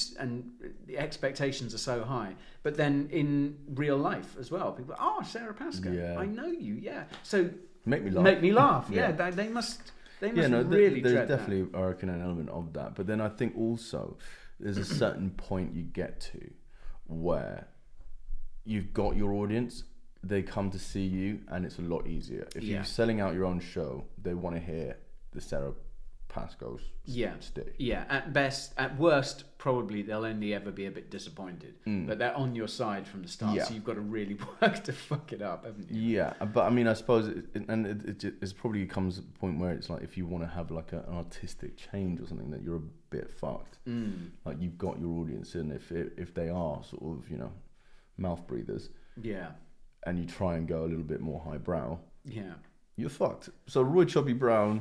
the expectations are so high, but then in real life as well, people are, oh, Sarah Pascoe, yeah. I know you, yeah. So make me laugh. Yeah, they must really there's dread definitely, that. I reckon, an element of that. But then I think also there's a certain point you get to where you've got your audience, they come to see you, and it's a lot easier. If you're selling out your own show, they want to hear the Sarah Pascoe's stick. Yeah, at worst, probably they'll only ever be a bit disappointed. But they're on your side from the start, so you've got to really work to fuck it up, haven't you? Yeah, but I mean, I suppose, it probably comes to a point where it's like, if you want to have like an artistic change or something, that you're a bit fucked. Like, you've got your audience, and if they are sort of, mouth breathers, and you try and go a little bit more highbrow, you're fucked. So Roy Chubby Brown.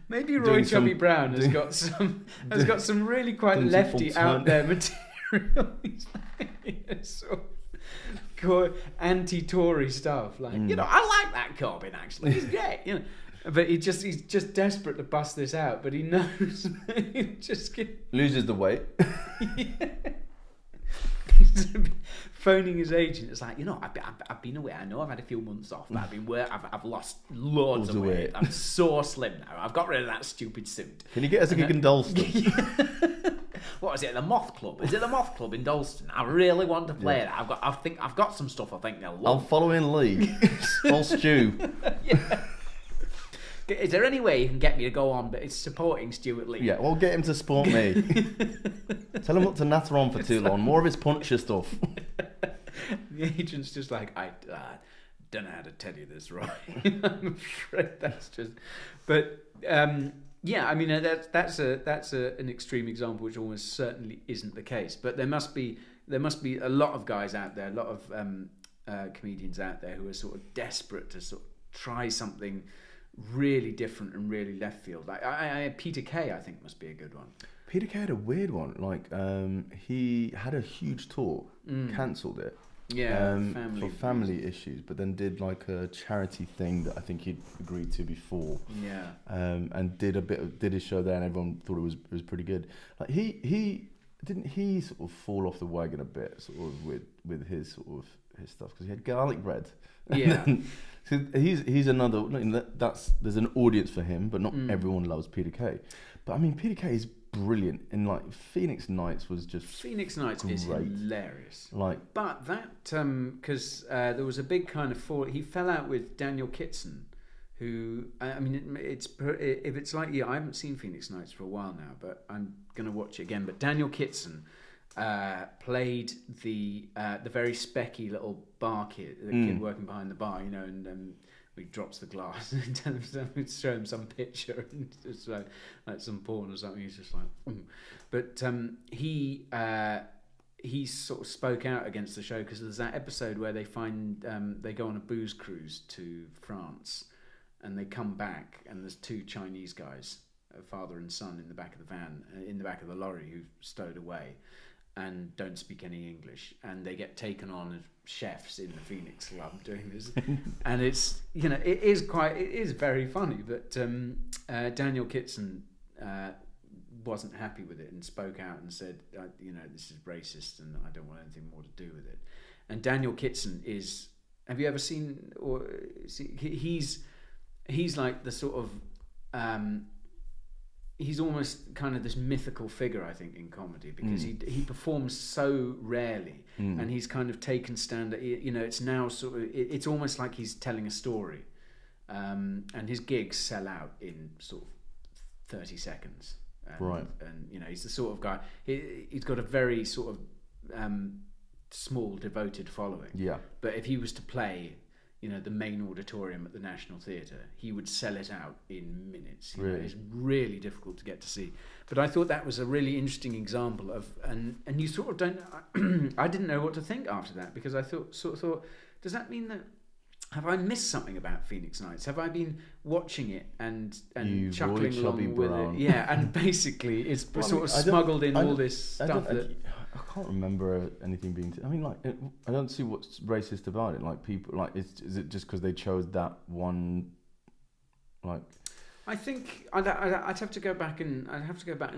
Maybe Roy Chubby Brown has got some really quite lefty out there material. Sort of anti-Tory stuff, like I like that Corbyn, actually, he's great, but he's just desperate to bust this out, but he knows he'll just loses the weight. Phoning his agent, it's like, I've been away. I know I've had a few months off, but I've lost loads of weight. I'm so slim now. I've got rid of that stupid suit. Can you get us a gig in Dalston? What is it? The Moth Club? Is it the Moth Club in Dalston? I really want to play that. I've got some stuff I think they'll love. I'll follow in Lee. I'll stew. Yeah. Is there any way you can get me to go on, but it's supporting Stuart Lee? Yeah, we'll get him to support me. Tell him not to natter on for too long. More of his puncture stuff. The agent's just like, I don't know how to tell you this, right? I'm afraid that's just... But, yeah, I mean, that's an extreme example, which almost certainly isn't the case. But there must be a lot of guys out there, a lot of comedians out there who are sort of desperate to sort of try something really different and really left field. Like Peter Kay, I think, must be a good one. Peter Kay had a weird one. Like, he had a huge tour, cancelled it. Yeah, for family issues, but then did like a charity thing that I think he'd agreed to before. Yeah. And did his show there, and everyone thought it was pretty good. Like, he sort of fall off the wagon a bit, sort of with his sort of his stuff, because he had garlic bread. Yeah. So he's another. There's an audience for him, but not everyone loves Peter Kay. But I mean, Peter Kay is brilliant. In like Phoenix Nights was just Phoenix Nights great. Is hilarious. Like, but that because there was a big kind of fall. He fell out with Daniel Kitson, who I mean, if it's like I haven't seen Phoenix Nights for a while now, but I'm gonna watch it again. But Daniel Kitson played the very specky little bar kid, the kid working behind the bar, and he drops the glass and show him some picture and it's like some porn or something. He's just like, But he sort of spoke out against the show, because there's that episode where they go on a booze cruise to France, and they come back and there's two Chinese guys, a father and son, in the back of the van, in the back of the lorry, who've stowed away and don't speak any English, and they get taken on as chefs in the Phoenix Club doing this, and it's it is very funny. But Daniel Kitson wasn't happy with it and spoke out and said, this is racist and I don't want anything more to do with it. And Daniel Kitson is. Have you ever seen or see? He's like the sort of. He's almost kind of this mythical figure, I think, in comedy because he performs so rarely, and he's kind of taken stand. It's now sort of it's almost like he's telling a story, and his gigs sell out in sort of 30 seconds. Right. And he's the sort of guy. He's got a very sort of small, devoted following. Yeah. But if he was to play, the main auditorium at the National Theatre, he would sell it out in minutes. Really? It's really difficult to get to see. But I thought that was a really interesting example of, and you sort of don't. I didn't know what to think after that because I thought, does that mean that? Have I missed something about Phoenix Nights? Have I been watching it and chuckling along with it? Yeah, and basically it's sort of smuggled in all this stuff I can't remember anything being. I don't see what's racist about it. Like people, is it just because they chose that one? Like, I think I'd have to go back and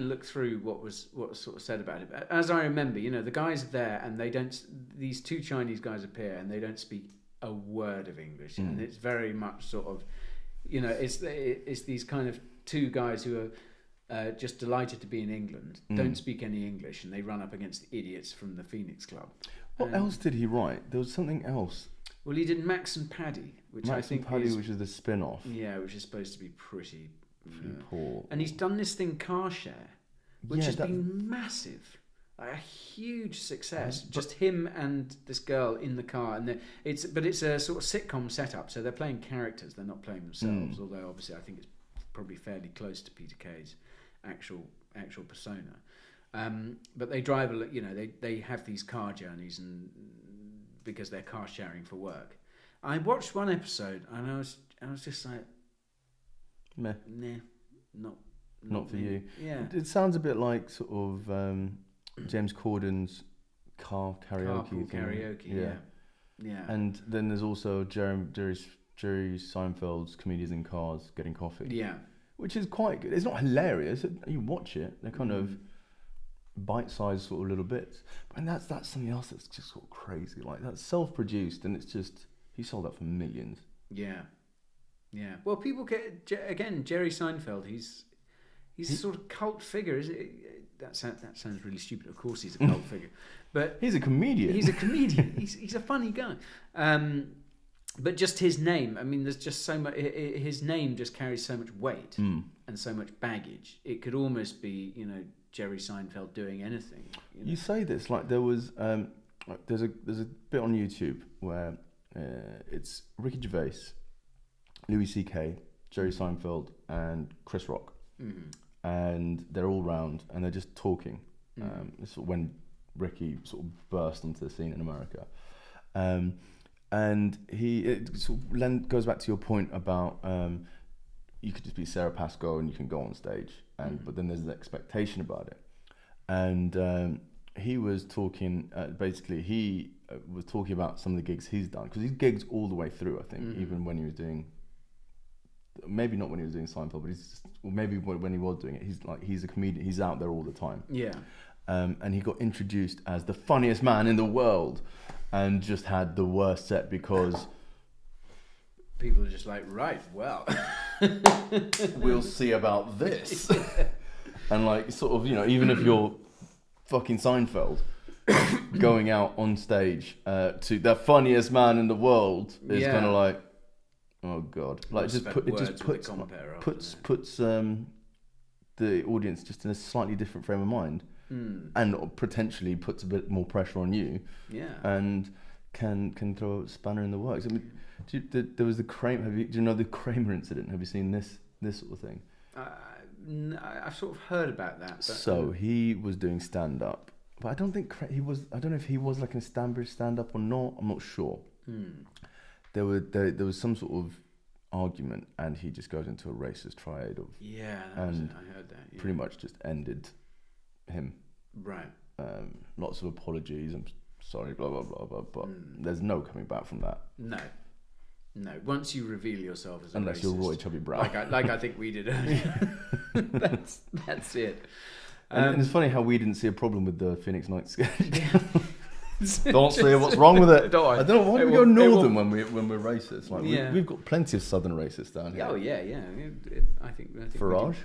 look through what was sort of said about it. But as I remember, the guys are there and they don't. These two Chinese guys appear and they don't speak a word of English, and it's very much sort of, it's these kind of two guys who are just delighted to be in England, don't speak any English, and they run up against the idiots from the Phoenix Club. What else did he write? There was something else. Well, he did Max and Paddy, which which is the spin-off. Yeah, which is supposed to be pretty poor. And he's done this thing, Car Share, which has been massive. A huge success. Just him and this girl in the car, and it's a sort of sitcom setup. So they're playing characters; they're not playing themselves. Although obviously, I think it's probably fairly close to Peter Kay's actual persona. But they drive they have these car journeys, and because they're car sharing for work. I watched one episode, and I was just like, meh, nah, not for you. Yeah, it sounds a bit like sort of. James Corden's car karaoke. Karaoke, yeah. And then there's also Jerry Seinfeld's Comedians in Cars Getting Coffee. Yeah. Which is quite good. It's not hilarious. You watch it, they're kind of bite-sized sort of little bits. And that's something else that's just sort of crazy. Like, that's self-produced, and it's just, he sold that for millions. Yeah. Yeah. Well, people get, again, Jerry Seinfeld, he's a sort of cult figure, is it? That sounds really stupid. Of course, he's a cult figure, but he's a comedian. He's a comedian. he's a funny guy. But just his name. I mean, there's just so much. His name just carries so much weight and so much baggage. It could almost be, Jerry Seinfeld doing anything. You say this like there was. There's a bit on YouTube where it's Ricky Gervais, Louis C.K., Jerry Seinfeld, and Chris Rock. Mm-hmm. And they're all round and they're just talking. It's sort of when Ricky sort of burst onto the scene in America. And it sort of goes back to your point about you could just be Sarah Pascoe and you can go on stage, but then there's the expectation about it. And he was talking, he was talking about some of the gigs he's done, because he's gigs all the way through, I think, even when he was doing, maybe not when he was doing Seinfeld, but maybe when he was doing it, he's a comedian, he's out there all the time. Yeah. And he got introduced as the funniest man in the world, and just had the worst set because people are just like, right, well, we'll see about this. And like, sort of, even if you're fucking Seinfeld, going out on stage to the funniest man in the world is kind of like, oh god, like puts the audience just in a slightly different frame of mind, and potentially puts a bit more pressure on you, and can throw a spanner in the works. I mean, there was the Kramer. Do you know the Kramer incident? Have you seen this sort of thing? I've sort of heard about that. But, so he was doing stand up, but I don't think he was. I don't know if he was like an established stand up or not. I'm not sure. There was some sort of argument, and he just goes into a racist tirade of I heard that. Yeah. Pretty much just ended him. Right. Lots of apologies. I'm sorry, blah blah blah blah. But there's no coming back from that. No. No, once you reveal yourself as a unless racist, you're Roy Chubby Brown, like I think we did earlier. that's it. And it's funny how we didn't see a problem with the Phoenix Nights sketch. Don't say what's wrong with it. I don't know why we go northern when we're racist. Like we've got plenty of southern racists down here. Oh yeah. I think Farage.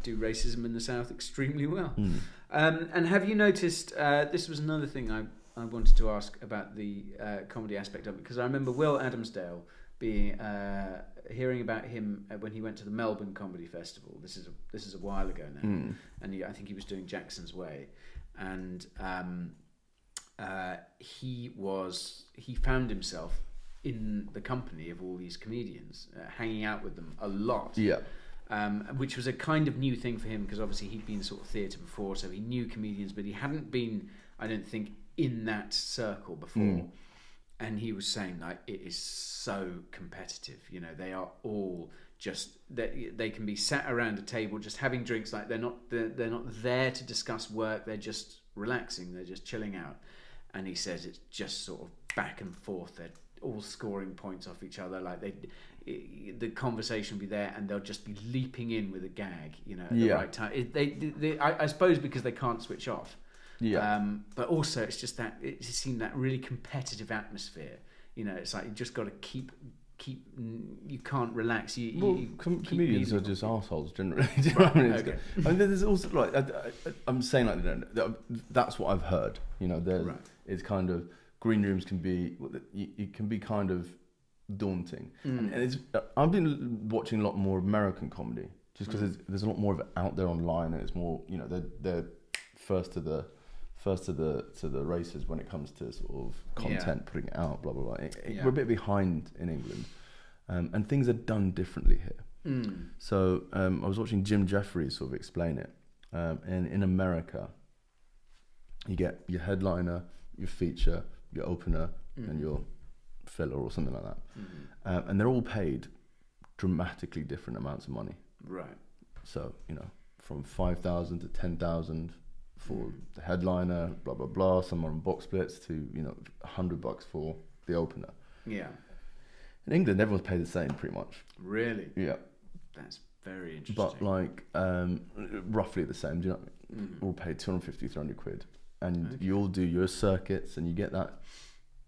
Do racism in the south extremely well. And have you noticed? This was another thing I wanted to ask about the comedy aspect of it, because I remember Will Adamsdale being hearing about him when he went to the Melbourne Comedy Festival. This is a while ago now, and I think he was doing Jackson's Way, and he found himself in the company of all these comedians, hanging out with them a lot. Yeah. Which was a kind of new thing for him, because obviously he'd been sort of theatre before, so he knew comedians, but he hadn't been, I don't think, in that circle before. And he was saying, like, it is so competitive. You know, they are all just they can be sat around a table just having drinks. Like they're not there to discuss work. They're just relaxing. They're just chilling out. And he says it's just sort of back and forth. They're all scoring points off each other. Like the conversation will be there, and they'll just be leaping in with a gag. You know, at the right time. I suppose because they can't switch off. Yeah. But also, it's just that it seemed that really competitive atmosphere. You know, it's like you just got to keep. You can't relax. Comedians are just assholes generally. Do you know what I mean? Okay. I mean, there's also like I'm saying like that's what I've heard. You know, it's kind of green rooms can be it can be kind of daunting, and I've been watching a lot more American comedy just because there's a lot more of it out there online, and it's more, you know, they're first to the races when it comes to sort of content, putting it out, blah blah blah. We're a bit behind in England, and things are done differently here. So I was watching Jim Jeffries sort of explain it, and in America, you get your headliner, your feature, your opener, and your filler or something like that, and they're all paid dramatically different amounts of money. Right. So, you know, from 5,000 to 10,000. For the headliner, blah blah blah. Some are on box splits to, you know, $100 for the opener. Yeah. In England, everyone's paid the same pretty much. Really? Yeah. That's very interesting. But like roughly the same. Do you know what I mean? All paid 250, 300 quid, and you all do your circuits, and you get that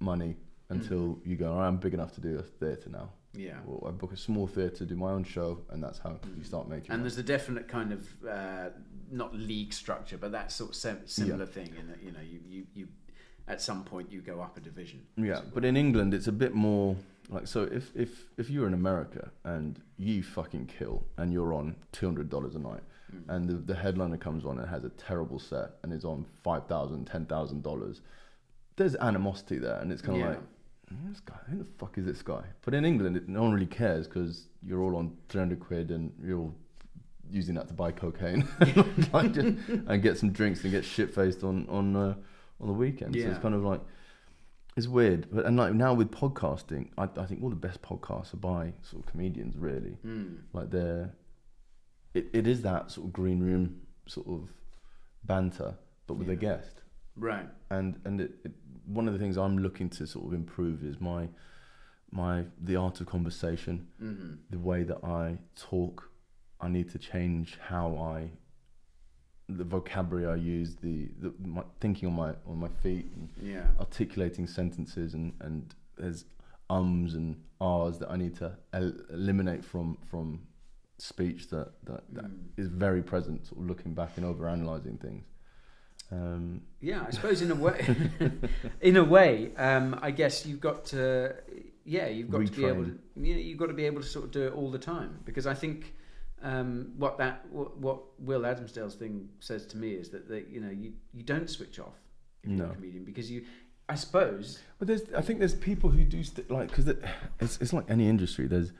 money until you go, all right, I'm big enough to do a theatre now. Yeah. Or I book a small theatre, do my own show, and that's how you start making. And there's a definite kind of not league structure, but that sort of similar thing in that, you know, you at some point you go up a division. Yeah, but in England it's a bit more like, so if you're in America and you fucking kill and you're on $200 a night, and the headliner comes on and has a terrible set and is on $5,000, $10,000, there's animosity there, and it's kind of like, this guy, who the fuck is this guy? But in England, no one really cares because you're all on 300 quid and you're all using that to buy cocaine and get some drinks and get shit faced on the weekend. So it's kind of like, it's weird. But and like now with podcasting, I think all the best podcasts are by sort of comedians, really. Like it is that sort of green room sort of banter, but with a guest. Right. And one of the things I'm looking to sort of improve is the art of conversation, the way that I talk. I need to change the vocabulary I use, my thinking on my feet, and articulating sentences, and there's ums and ahs that I need to eliminate from speech that is very present, sort of looking back and overanalyzing things. I suppose in a way, I guess you've got to be able to, you've got to be able to sort of do it all the time, because I think what Will Adamsdale's thing says to me is that you don't switch off if you're a comedian, because I suppose. But I think there's people who do because it's like any industry. There's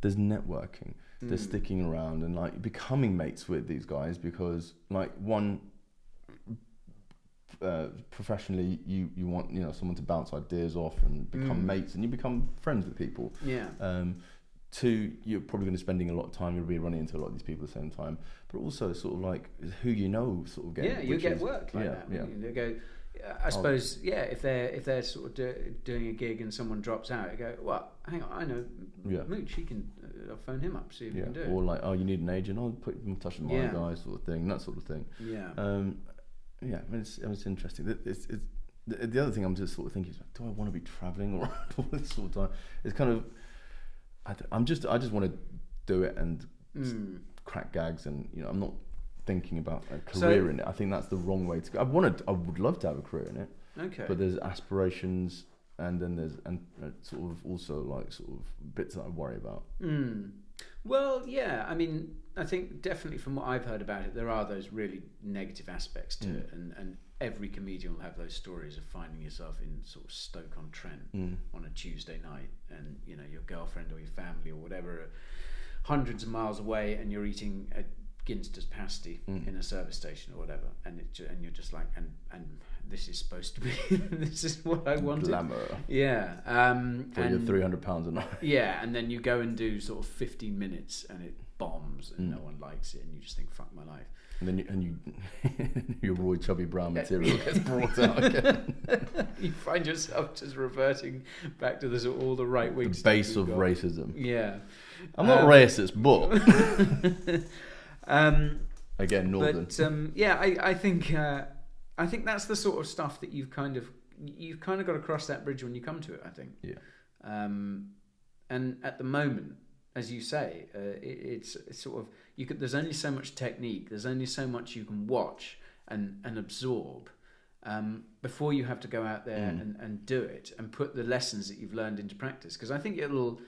networking, there's sticking around and like becoming mates with these guys, because like one. Professionally, you want someone to bounce ideas off and become mates, and you become friends with people. Yeah. Two, you're probably going to be spending a lot of time. You'll be running into a lot of these people at the same time, but also sort of like who sort of get. Yeah, you get work like that. Yeah. They go. I suppose, if they're sort of doing a gig and someone drops out, you go, well, hang on, I know Mouch, he can, I'll phone him up, see if he can do it. Or like, oh, you need an agent, I'll put you in touch with my guy, sort of thing, that sort of thing. Yeah. I mean, it's interesting. The other thing I'm just sort of thinking is, do I want to be travelling around all this sort of time? It's kind of, I just want to do it and crack gags, and I'm not thinking about a career in it. I think that's the wrong way to go. I would love to have a career in it. Okay. But there's aspirations, and then there's sort of also like sort of bits that I worry about. Well, yeah. I mean, I think definitely from what I've heard about it, there are those really negative aspects to it, and every comedian will have those stories of finding yourself in sort of Stoke-on-Trent on a Tuesday night, and your girlfriend or your family or whatever are hundreds of miles away, and you're eating a Ginster's pasty in a service station or whatever, and you're just like, and this is supposed to be this is what I wanted. Glamour. Yeah. For your £300 a night. Yeah, and then you go and do sort of 15 minutes and it bombs and no one likes it, and you just think, fuck my life. And then your Roy Chubby Brown material gets brought out again. You find yourself just reverting back to all the right wing. The base of racism. Yeah. I'm not racist, but again, northern. But I think that's the sort of stuff that you've kind of got to cross that bridge when you come to it, I think. Yeah. And at the moment, as you say, it's sort of there's only so much technique, there's only so much you can watch and absorb before you have to go out there and do it and put the lessons that you've learned into practice. Because I think it'll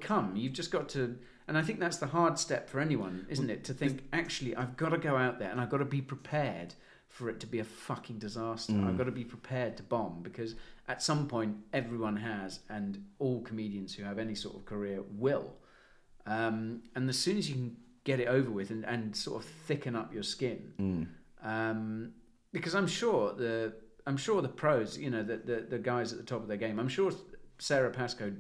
come. You've just got to, and I think that's the hard step for anyone, isn't it? To think, actually, I've got to go out there and I've got to be prepared for it to be a fucking disaster. I've got to be prepared to bomb, because at some point everyone has, and all comedians who have any sort of career will. And as soon as you can get it over with and sort of thicken up your skin, because I'm sure the pros, the guys at the top of their game, I'm sure Sarah Pascoe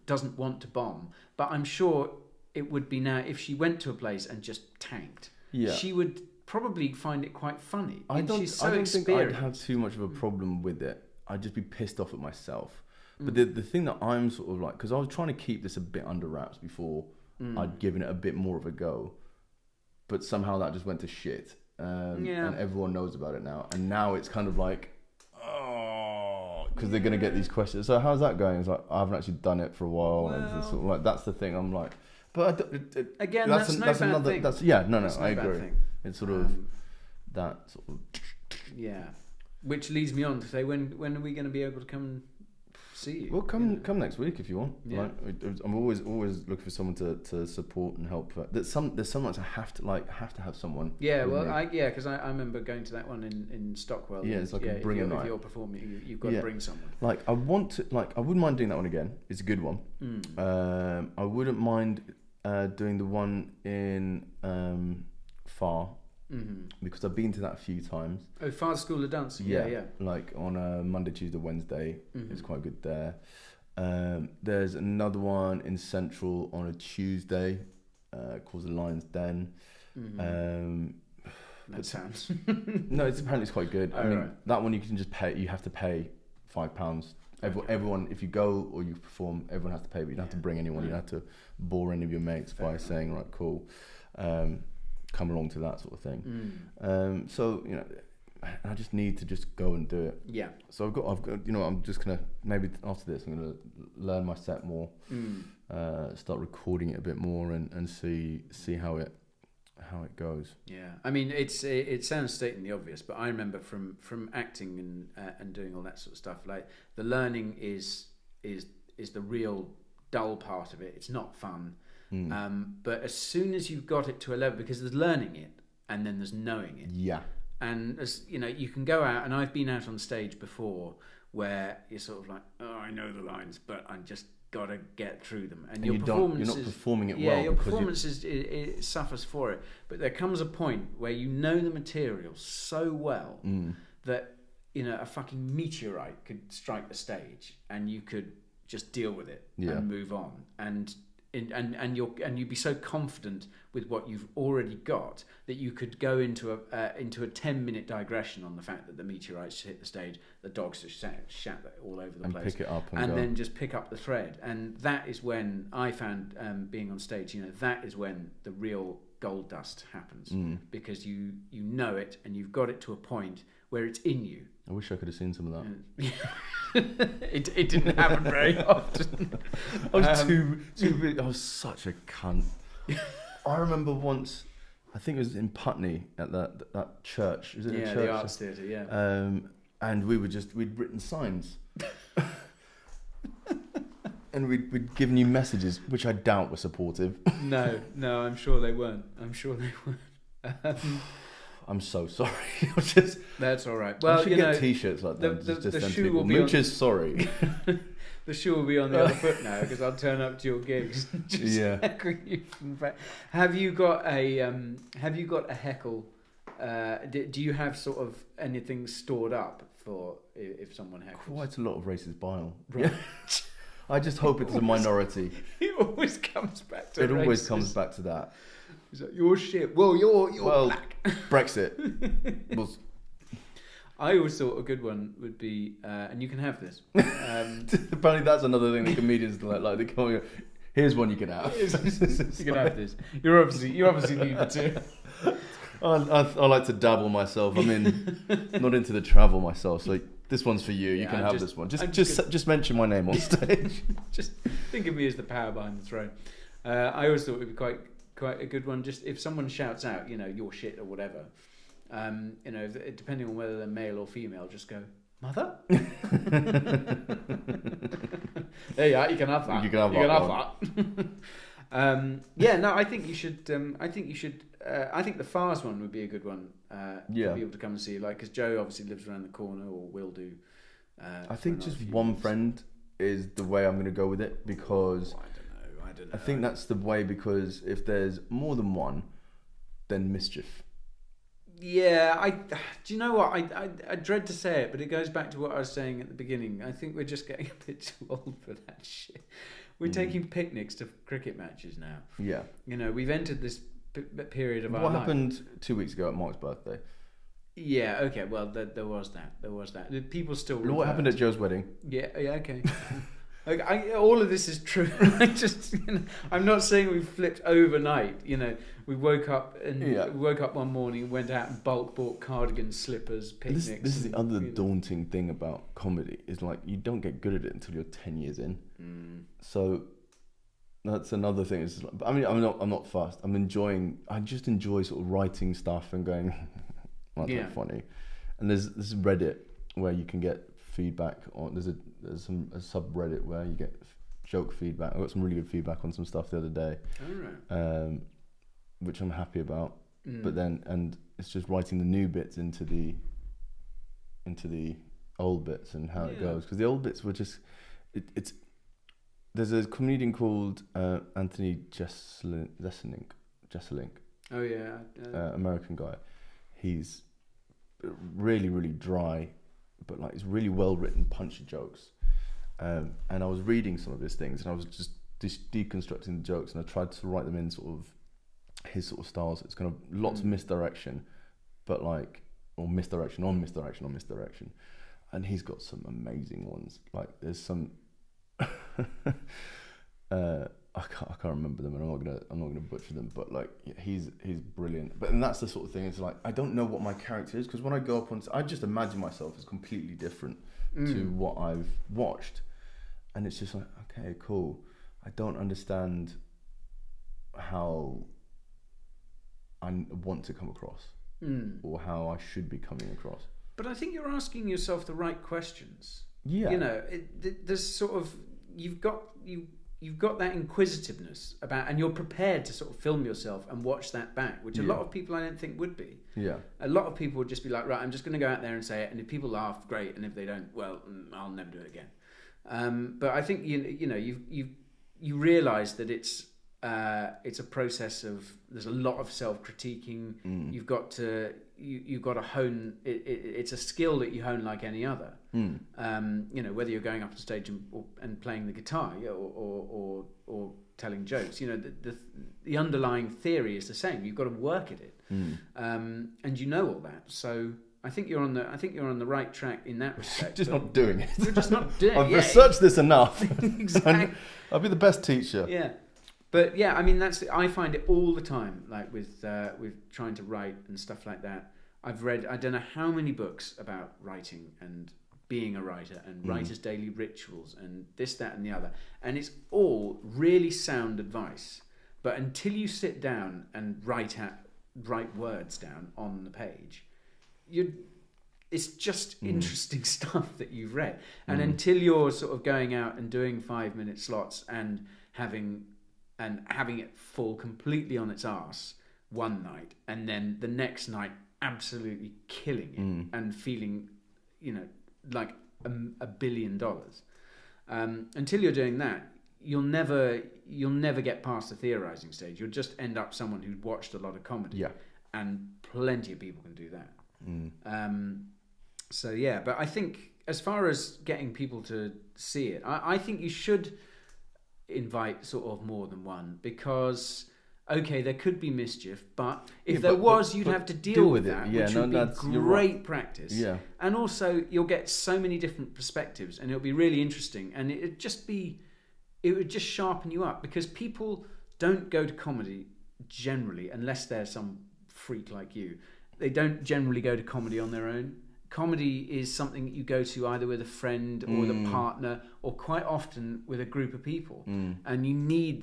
doesn't want to bomb, but I'm sure it would be now if she went to a place and just tanked. Yeah. She would probably find it quite funny. I don't think I'd have too much of a problem with it. I'd just be pissed off at myself. But the thing that I'm sort of like, because I was trying to keep this a bit under wraps before I'd given it a bit more of a go, but somehow that just went to shit. And everyone knows about it now. And now it's kind of like, because they're going to get these questions. So how's that going? It's like, I haven't actually done it for a while. Well, and it's sort of like, that's the thing. I'm like, but again, that's another thing. I agree. It's sort of that sort of. Yeah. Which leads me on to say, when are we going to be able to come and see you? Well, come next week if you want. Yeah. Like, I'm always looking for someone to support and help. There's some nights I have to have someone. Yeah, well, because I remember going to that one in Stockwell. Yeah, it's like a bring a night. If you're performing, you've got to bring someone. Like I wouldn't mind doing that one again. It's a good one. I wouldn't mind doing the one in Far. Because I've been to that a few times. Oh, Far School of Dance. Yeah. Like on a Monday, Tuesday, Wednesday. It's quite good there. There's another one in Central on a Tuesday called the Lion's Den. That sounds. No, apparently it's quite good. I mean, that one you can just pay. You have to pay £5. Everyone, if you go or you perform, everyone has to pay, but you don't have to bring anyone. You don't have to bore any of your mates by saying, right, cool. Come along to that sort of thing. So I just need to just go and do it. Yeah. So I've got I'm just gonna, maybe after this I'm gonna learn my set more, start recording it a bit more and see how it goes. Yeah. I mean, it sounds stating the obvious, but I remember from acting and doing all that sort of stuff, like the learning is the real dull part of it. It's not fun. But as soon as you've got it to a level, because there's learning it and then there's knowing it. Yeah. And as you can go out, and I've been out on stage before where you're sort of like, oh, I know the lines, but I just got to get through them. And your performance you're not performing it well. Yeah, your performance it suffers for it. But there comes a point where you know the material so well that a fucking meteorite could strike the stage and you could just deal with it and move on. And and you'd be so confident with what you've already got that you could go into a 10-minute digression on the fact that the meteorites hit the stage, the dogs just shat all over the place, pick it up and then just pick up the thread. And that is when I found being on stage, that is when the real gold dust happens, because you know it and you've got it to a point where it's in you. I wish I could have seen some of that. It didn't happen very often. I was too big. I was such a cunt. I remember once, I think it was in Putney at that church. Is it a church? The Arts Theatre, yeah. And we'd written signs. And we'd given you messages, which I doubt were supportive. No, I'm sure they weren't. I'm so sorry. That's all right. Well, I should get T-shirts like that. The shoe will be Mouch is sorry. The shoe will be on the other foot now, because I'll turn up to your gigs. Have you got a heckle? Do you have sort of anything stored up for if someone heckles? Quite a lot of racist bile. Right. I just hope it's a minority. It always comes back to. It always comes back to that. Is that your shit? Well, you're black. Brexit. I always thought a good one would be, and you can have this. Apparently, that's another thing that comedians like. They come. Here's one you can have. You can have this. You obviously need the two. I like to dabble myself. Not into the travel myself. So this one's for you. You can have this one. Just mention my name on stage. Just think of me as the power behind the throne. I always thought it would be quite a good one. Just if someone shouts out, your shit or whatever, depending on whether they're male or female, just go, mother. There you are. You can have that. You can have that. I think you should. I think the Fars one would be a good one for people to come and see. Like, because Joe obviously lives around the corner, or will do. I think just one friend is the way I'm going to go with it, because I don't know. I think that's the way, because if there's more than one, then mischief. Yeah, do you know what? I dread to say it, but it goes back to what I was saying at the beginning. I think we're just getting a bit too old for that shit. We're taking picnics to cricket matches now. Yeah. We've entered this period of our life. What happened 2 weeks ago at Mark's birthday? Yeah, okay, well, there was that. People still revert. What happened at Joe's wedding? Yeah, okay. All of this is true. I'm not saying we flipped overnight. We woke up one morning, went out and bulk bought cardigans, slippers, picnics. This is the other daunting thing about comedy, is like you don't get good at it until you're 10 years in. So that's another thing. It's like, I'm not fast. I just enjoy sort of writing stuff and going, that's not funny. And there's Reddit where you can get feedback on. There's a subreddit where you get joke feedback. I got some really good feedback on some stuff the other day, which I'm happy about. But then, and it's just writing the new bits into the old bits and how it goes, because the old bits were just it's. There's a comedian called Anthony Jeselnik. Oh yeah, American guy. He's really, really dry, but like it's really well written, punchy jokes. And I was reading some of his things, and I was just deconstructing the jokes, and I tried to write them in sort of his sort of styles. It's kind of lots of misdirection, but like, or misdirection on misdirection on misdirection. And he's got some amazing ones. Like there's some. I can't remember them, and I'm not gonna butcher them. But like, he's brilliant. But and that's the sort of thing. It's like I don't know what my character is, because when I go up on, I just imagine myself as completely different to what I've watched, and it's just like, okay, cool. I don't understand how I want to come across, or how I should be coming across. But I think you're asking yourself the right questions. Yeah, there's sort of you've got that inquisitiveness about, and you're prepared to sort of film yourself and watch that back, which a lot of people I don't think would be. Yeah, a lot of people would just be like, right, I'm just going to go out there and say it, and if people laugh, great, and if they don't, well, I'll never do it again. But I think you realise that it's a process of, there's a lot of self-critiquing. You've got to hone it. It's a skill that you hone like any other. Whether you're going up on stage and playing the guitar, or telling jokes. You know, the underlying theory is the same. You've got to work at it, and you know all that. So I think you're on the right track in that respect. Just not doing it. You're just not doing it. I've researched this enough. Exactly. I'll be the best teacher. Yeah. But yeah, I mean, I find it all the time, like with trying to write and stuff like that. I've read, I don't know how many books about writing and being a writer and writers' daily rituals and this, that, and the other. And it's all really sound advice. But until you sit down and write words down on the page, it's just interesting stuff that you've read. And until you're sort of going out and doing 5-minute slots and having it fall completely on its arse one night, and then the next night absolutely killing it and feeling, you know, like $1 billion. Until you're doing that, you'll never get past the theorizing stage. You'll just end up someone who's watched a lot of comedy, and plenty of people can do that. So yeah, but I think as far as getting people to see it, I think you should invite sort of more than one, because okay, there could be mischief, but if there was, you'd have to deal with that, which would be great practice. Yeah. And also, you'll get so many different perspectives, and it'll be really interesting, and it would just sharpen you up, because people don't go to comedy generally, unless they're some freak like you. They don't generally go to comedy on their own. Comedy is something that you go to either with a friend or with a partner, or quite often with a group of people. And you need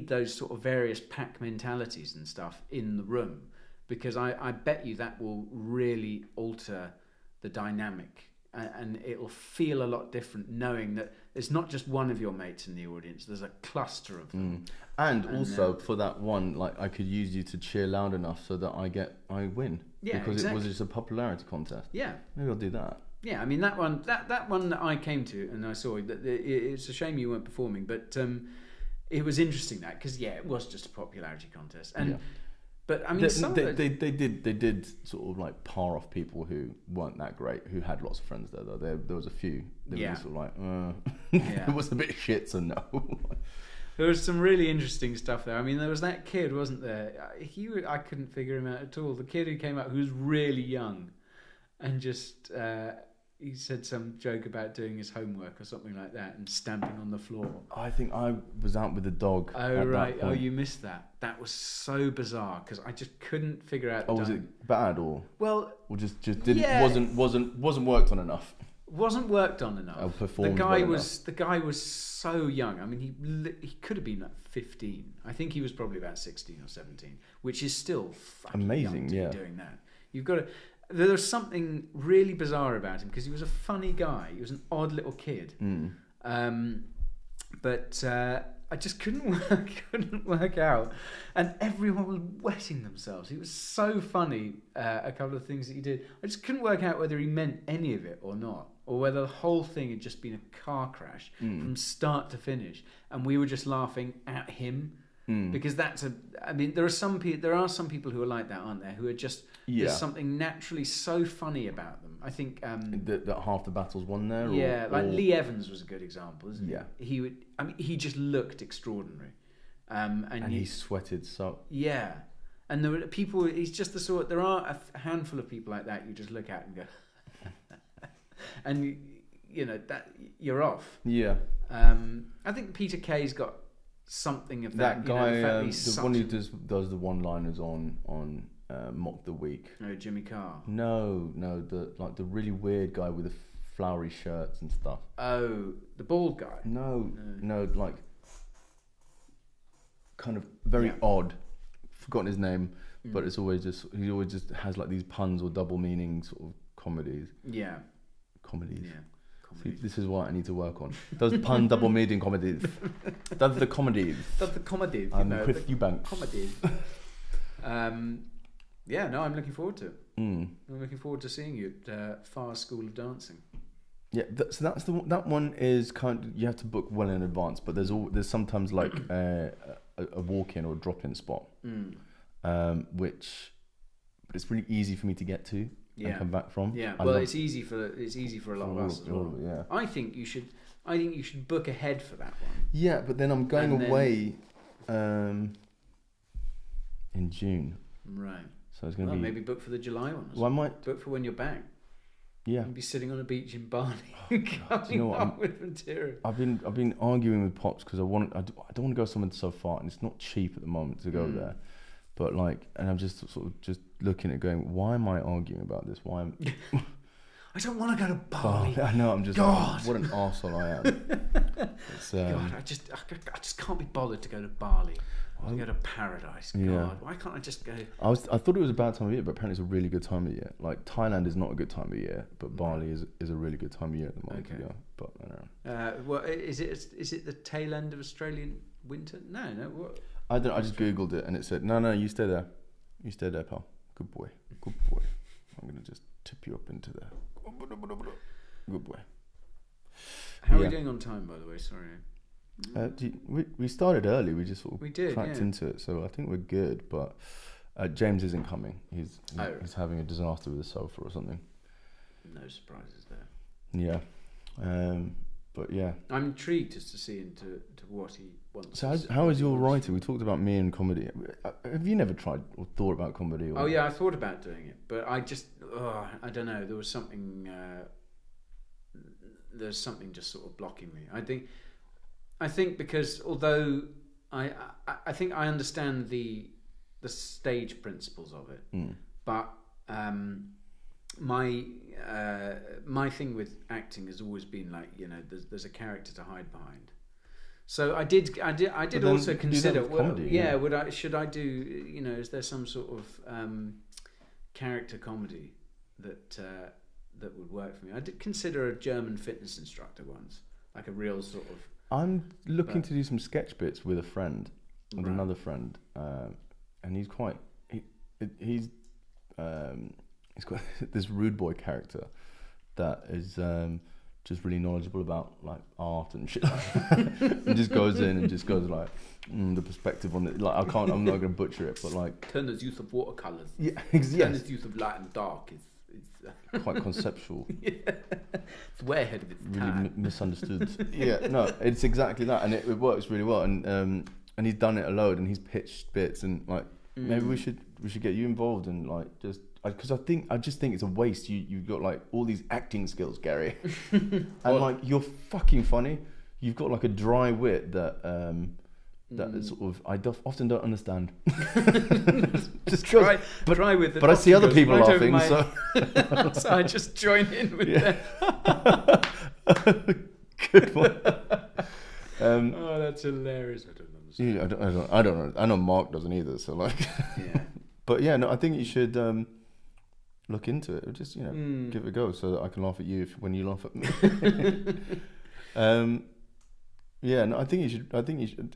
those sort of various pack mentalities and stuff in the room, because I bet you that will really alter the dynamic, and it'll feel a lot different knowing that it's not just one of your mates in the audience, there's a cluster of them. And also for that one, like, I could use you to cheer loud enough so that I win. Yeah, because exactly. It was just a popularity contest. Yeah. Maybe I'll do that. Yeah, I mean, that one that I came to and I saw, that it's a shame you weren't performing, but it was interesting that, because it was just a popularity contest. And but I mean, they did sort of like par off people who weren't that great, who had lots of friends there though. There was a few. They were sort of like, it was a bit shit, so no. There was some really interesting stuff there. I mean, there was that kid, wasn't there? I couldn't figure him out at all. The kid who came out, who was really young, and just he said some joke about doing his homework or something like that, and stamping on the floor. I think I was out with the dog. Oh right. Oh, you missed that. That was so bizarre, because I just couldn't figure out. Was it bad or? Well, or just didn't wasn't worked on enough. Wasn't worked on enough. The guy was so young. I mean, he could have been like 15. I think he was probably about 16 or 17, which is still fucking amazing. Young to be doing that. You've got to. There was something really bizarre about him, because he was a funny guy. He was an odd little kid. But I just couldn't work out, and everyone was wetting themselves. It was so funny. A couple of things that he did, I just couldn't work out whether he meant any of it or not, or whether the whole thing had just been a car crash from start to finish, and we were just laughing at him. Because I mean, there are some people who are like that, aren't there? Who are just there's something naturally so funny about them. I think that half the battle's won there. Yeah, like Lee Evans was a good example, isn't he? Yeah, he just looked extraordinary, and he sweated so. Yeah, and there were people. He's just the sort. There are a handful of people like that you just look at and go, and you know that you're off. Yeah. I think Peter Kay's got something of that. That guy, the one who does the one-liners on Mock the Week. No, Jimmy Carr. No, the really weird guy with the flowery shirts and stuff. Oh, the bald guy. No, like kind of very odd. Forgotten his name, but he always just has like these puns or double meaning sort of comedies. Yeah. Comedies. Yeah. See, this is what I need to work on. Those pun double meaning comedies. That's the comedies. I'm Chris Eubanks. Comedies. Yeah, no, I'm looking forward to it. I'm looking forward to seeing you at Farr's School of Dancing. Yeah, so that's that one is kind of, you have to book well in advance, but there's sometimes like a walk-in or a drop-in spot, but it's really easy for me to get to. And come back from. Yeah, well, it's easy for a lot of us as well. Yeah. I think you should I think you should book ahead for that one. Yeah, but then I'm going away in June. Right. So it's going to be... maybe book for the July one. Well, I might... Book for when you're back. Yeah. You'll be sitting on a beach in Bali coming up with material. I've been arguing with Pops because I don't want to go somewhere so far, and it's not cheap at the moment to go there. But and I'm just sort of just looking at going, why am I arguing about this? Why am I don't want to go to Bali. I know, I'm just God. What an arsehole I am. God, I just can't be bothered to go to Bali. I want to go to paradise. God, yeah. Why can't I just go? I thought it was a bad time of year, but apparently it's a really good time of year. Like Thailand is not a good time of year, but Bali is a really good time of year at the moment to go. But I don't know. Well, is it the tail end of Australian winter? No. What? I just googled it and it said no. You stay there. You stay there, pal. Good boy. Good boy. I'm gonna just tip you up into there. Good boy. How are we doing on time, by the way? Sorry. We started early. We just sort of cracked yeah. into it, so I think we're good. But James isn't coming. He's having a disaster with a sofa or something. No surprises there. Yeah, but yeah. I'm intrigued as to see into what he wants. So how is your writing? We talked about me and comedy. Have you never tried or thought about comedy? Oh yeah, I thought about doing it, but I just I don't know. There was something. There's something just sort of blocking me. I think because although I think I understand the stage principles of it, but my thing with acting has always been like, you know, there's a character to hide behind. So I did also consider comedy, should I do, you know, is there some sort of character comedy that would work for me? I did consider a German fitness instructor once, like a real sort of. I'm looking to do some sketch bits with a friend, with another friend, and he's quite. He's got this rude boy character that is just really knowledgeable about like art and shit, and just goes in and just goes like the perspective on it. Like I'm not going to butcher it, but like Turner's use of watercolors. Yeah, exactly. Turner's use of light and dark is quite conceptual. Yeah. It's way ahead of its time. Really misunderstood. Yeah, no, it's exactly that, and it works really well. And he's done it a load, and he's pitched bits, and like maybe we should get you involved, and like just because I just think it's a waste. You've got like all these acting skills, Gary, and like you're fucking funny. You've got like a dry wit that. That sort of I often don't understand. Just try with it. But I see other people laughing, so so I just join in with them. Good one. Oh, that's hilarious. I don't understand. I don't know. I know Mark doesn't either. So like, yeah. But yeah, no, I think you should look into it. Just give it a go, so that I can laugh at you when you laugh at me. Yeah, no, I think you should,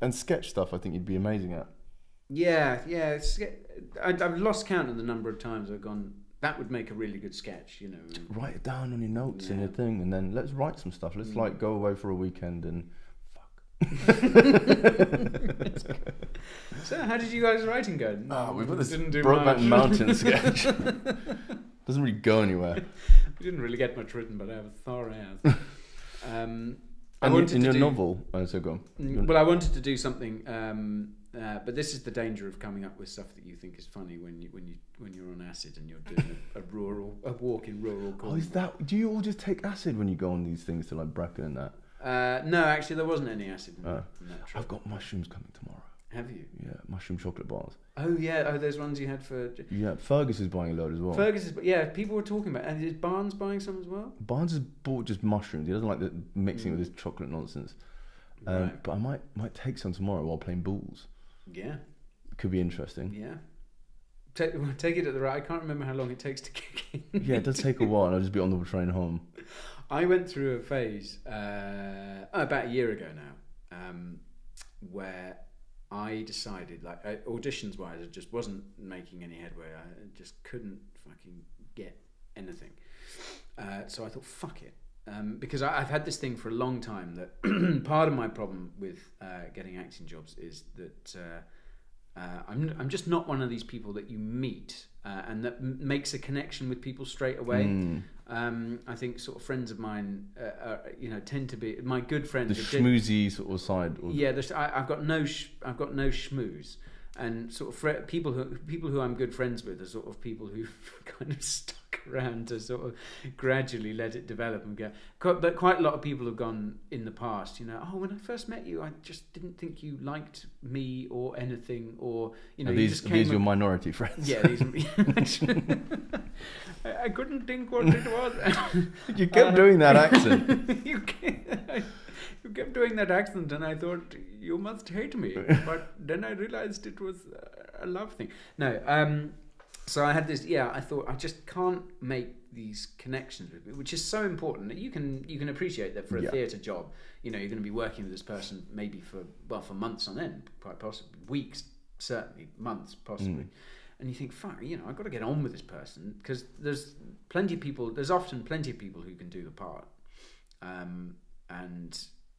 and sketch stuff. I think you'd be amazing at. Yeah. I've lost count of the number of times I've gone. That would make a really good sketch, you know. Write it down on your notes and your thing, and then let's write some stuff. Let's like go away for a weekend and fuck. So, how did you guys' writing go? We've got this Brokeback Mountain sketch. Doesn't really go anywhere. We didn't really get much written, but I have a thorough ass. In your novel, so go on. Well, I wanted to do something, but this is the danger of coming up with stuff that you think is funny when you're on acid and you're doing a walk in rural. Oh, is that? Do you all just take acid when you go on these things to like Bracken and that? No, actually, there wasn't any acid in that trip. I've got mushrooms coming tomorrow. Have you? Yeah, mushroom chocolate bars. Oh yeah, those ones you had for. Yeah, Fergus is buying a load as well. People were talking about, and is Barnes buying some as well? Barnes has bought just mushrooms. He doesn't like the mixing with this chocolate nonsense. But I might take some tomorrow while playing balls. Yeah, could be interesting. Yeah, take it at the right. I can't remember how long it takes to kick in. Yeah, it does take a while. And I'll just be on the train home. I went through a phase about a year ago now, where I decided, like, auditions wise, I just wasn't making any headway. I just couldn't fucking get anything. So I thought, fuck it. Because I've had this thing for a long time that part of my problem with getting acting jobs is that I'm just not one of these people that you meet and that makes a connection with people straight away. I think sort of friends of mine, tend to be my good friends. The schmoozy sort of side. Yeah, I've got no schmooze, and sort of people who I'm good friends with are sort of people who kind of stuck around to sort of gradually let it develop and go. But quite a lot of people have gone in the past. When I first met you, I just didn't think you liked me or anything, or these your minority friends. Yeah, these. I couldn't think what it was. You kept doing that accent. You kept doing that accent, and I thought you must hate me. But then I realized it was a love thing. No, so I had this. Yeah, I thought I just can't make these connections with people, which is so important. You can appreciate that for a theatre job. You're going to be working with this person maybe for months on end, quite possibly weeks, certainly months, possibly. And you think, fuck, I've got to get on with this person, because there's often plenty of people who can do the part, and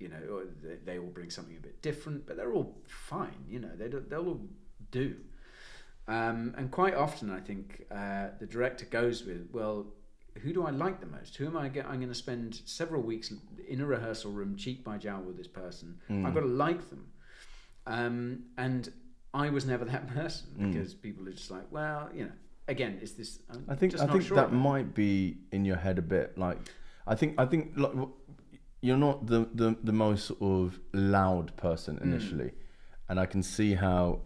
they all bring something a bit different, but they're all fine. They'll all do. And quite often, I think the director goes with, well, who do I like the most? Who am I'm going to spend several weeks in a rehearsal room, cheek by jowl with this person. I've got to like them, and I was never that person, because people are just like, well, again, it's this. I think that might be in your head a bit. Like, I think like, you're not the most sort of loud person initially, and I can see how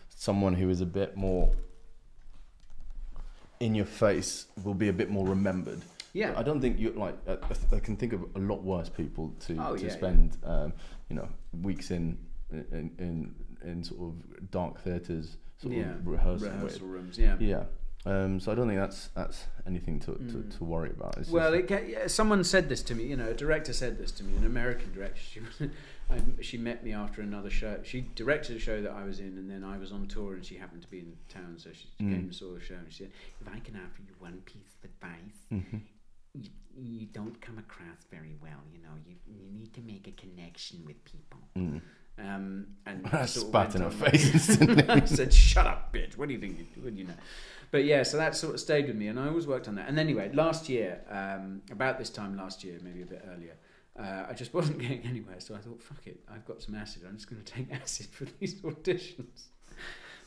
someone who is a bit more in your face will be a bit more remembered. Yeah, but I don't think you like. I can think of a lot worse people to spend weeks in sort of dark theatres, sort of rehearsal rooms. Yeah. So I don't think that's anything to worry about. Someone said this to me. A director said this to me, an American director. She met me after another show. She directed a show that I was in, and then I was on tour, and she happened to be in town, so she came and saw the show, and she said, "If I can offer you one piece of advice, you don't come across very well. You need to make a connection with people." And I spat in her face. I said, "Shut up, bitch! What do you think? What do you know?" But yeah, so that sort of stayed with me, and I always worked on that. And anyway, last year, about this time last year, maybe a bit earlier, I just wasn't getting anywhere, so I thought, fuck it, I've got some acid. I'm just going to take acid for these auditions.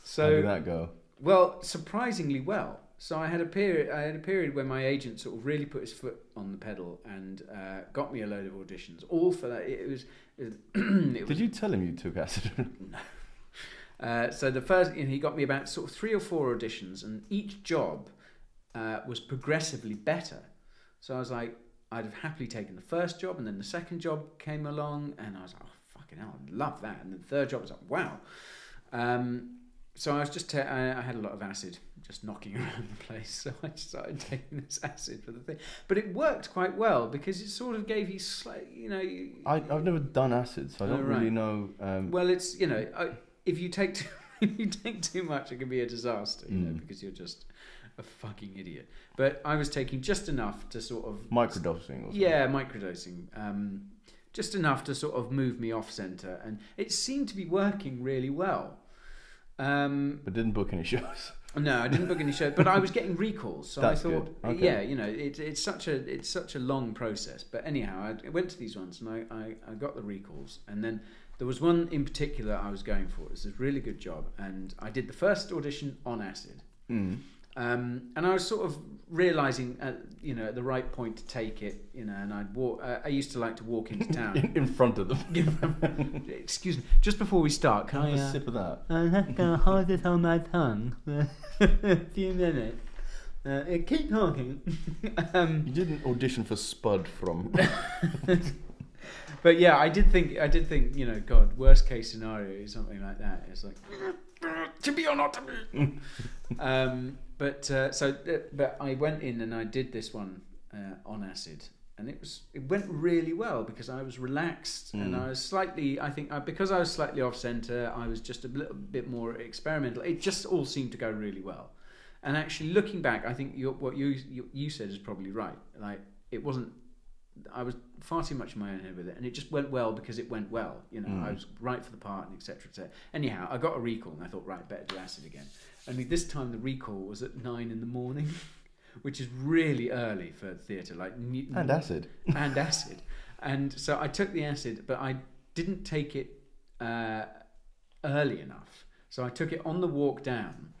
So how did that go? Well, surprisingly well. So I had a period where my agent sort of really put his foot on the pedal and got me a load of auditions. All for that. Did you tell him you took acid? No. So the first, he got me about sort of 3 or 4 auditions, and each job was progressively better. So I was like, I'd have happily taken the first job, and then the second job came along, and I was like, oh, fucking hell, I love that. And the third job was like, wow. So I was just, I had a lot of acid just knocking around the place, so I started taking this acid for the thing. But it worked quite well, because it sort of gave you, I've never done acid, so I don't really know. Well, it's, if you take too much, it can be a disaster, because you're just a fucking idiot. But I was taking just enough to sort of microdosing. Microdosing. Just enough to sort of move me off centre, and it seemed to be working really well. But didn't book any shows. No, I didn't book any shows, but I was getting recalls. So That's I thought, good. Okay. it's such a long process. But anyhow, I went to these ones, and I got the recalls, and then there was one in particular I was going for. It was a really good job, and I did the first audition on acid. And I was sort of realising, at the right point to take it, and I'd walk. I used to like to walk into town in front of them. Excuse me, just before we start, can I have a sip of that? I'm just gonna hold it on my tongue for a few minutes. Keep talking. You didn't audition for Spud from. But yeah, I did think, God, worst case scenario is something like that. It's like, to be or not to be. But I went in and I did this one on acid, and it went really well, because I was relaxed and I was slightly, because I was slightly off centre, I was just a little bit more experimental. It just all seemed to go really well. And actually, looking back, I think what you said is probably right. Like, it wasn't I was far too much in my own head with it, and it just went well because it went well. You know, I was right for the part, and etc. etc. Anyhow, I got a recall, and I thought, right, better do acid again. Only this time the recall was at 9 a.m, which is really early for theatre. And acid. And acid. And so I took the acid, but I didn't take it early enough. So I took it on the walk down,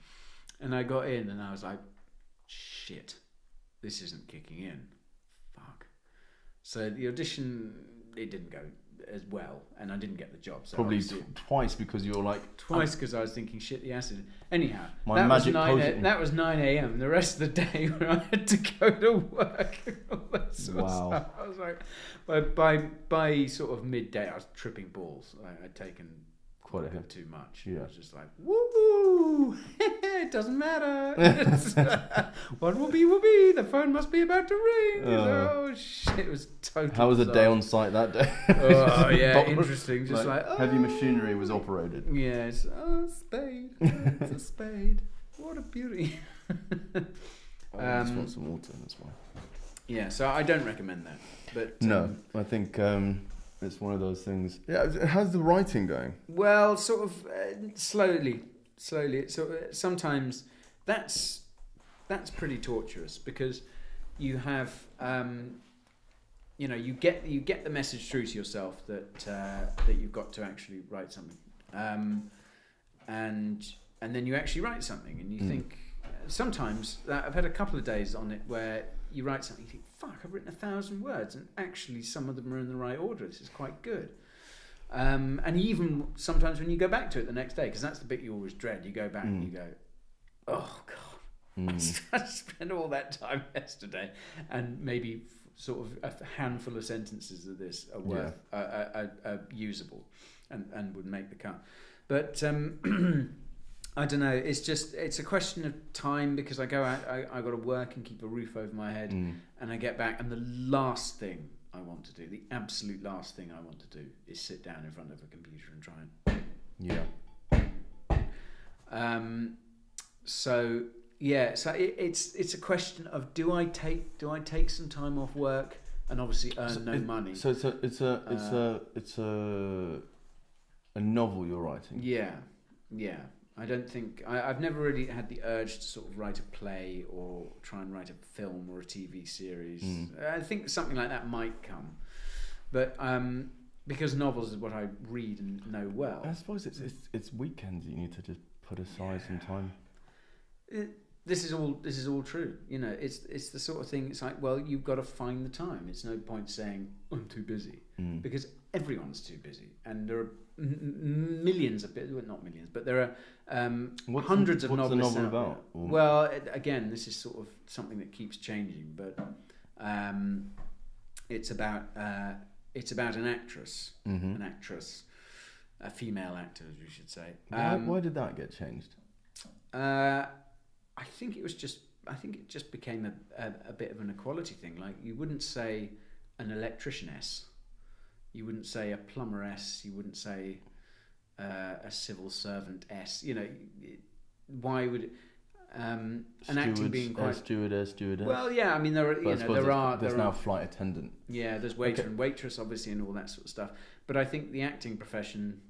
and I got in, and I was like, shit, this isn't kicking in. Fuck. So the audition, it didn't go as well, and I didn't get the job. So probably twice because you were like... Twice because I was thinking, shit, the acid. Anyhow, My magic potion. that was 9 a.m. The rest of the day when I had to go to work and all that sort of stuff. I was like, by sort of midday, I was tripping balls. I'd taken quite a bit too much. Yeah. I was just like, woo! It doesn't matter. What will be, will be. The phone must be about to ring. Oh shit! It was totally. How was the day on site that day? Oh yeah, interesting. Just like heavy machinery was operated. Yes. Oh, spade. It's a spade. What a beauty. I just want some water. That's why. Yeah. So I don't recommend that. But no, I think. It's one of those things. Yeah, how's the writing going? Well, sort of slowly. So sometimes that's pretty torturous because you have you get the message through to yourself that you've got to actually write something, and then you actually write something, and you think sometimes I've had a couple of days on it where you write something, you think, fuck, I've written 1,000 words, and actually some of them are in the right order. This is quite good. And even sometimes when you go back to it the next day, because that's the bit you always dread, you go back and you go, oh God, I spent all that time yesterday, and maybe sort of a handful of sentences of this are worth, are usable and would make the cut. But I don't know. It's a question of time because I go out, I got to work and keep a roof over my head, and I get back, and the last thing I want to do, the absolute last thing I want to do, is sit down in front of a computer and try and. So it's a question of do I take some time off work and obviously earn money. So it's a novel you're writing. Yeah. I don't think I've never really had the urge to sort of write a play or try and write a film or a TV series. I think something like that might come, but because novels is what I read and know well. I suppose it's weekends you need to just put aside some time. This is all true. You know, it's the sort of thing. It's like, well, you've got to find the time. It's no point saying I'm too busy because everyone's too busy, and there are millions of not millions, but there are hundreds of novelists. What's the novel about? Well, again, this is sort of something that keeps changing, but it's about an actress, a female actor, as we should say. Why did that get changed? I think it just became a bit of an equality thing. Like, you wouldn't say an electricianess, you wouldn't say a plumberess, you wouldn't say a civil servant-ess. You know, why would an acting being quite stewardess? Well, yeah, I mean there are there's now flight attendant. Yeah, there's waiter and waitress, obviously, and all that sort of stuff. But I think the acting profession,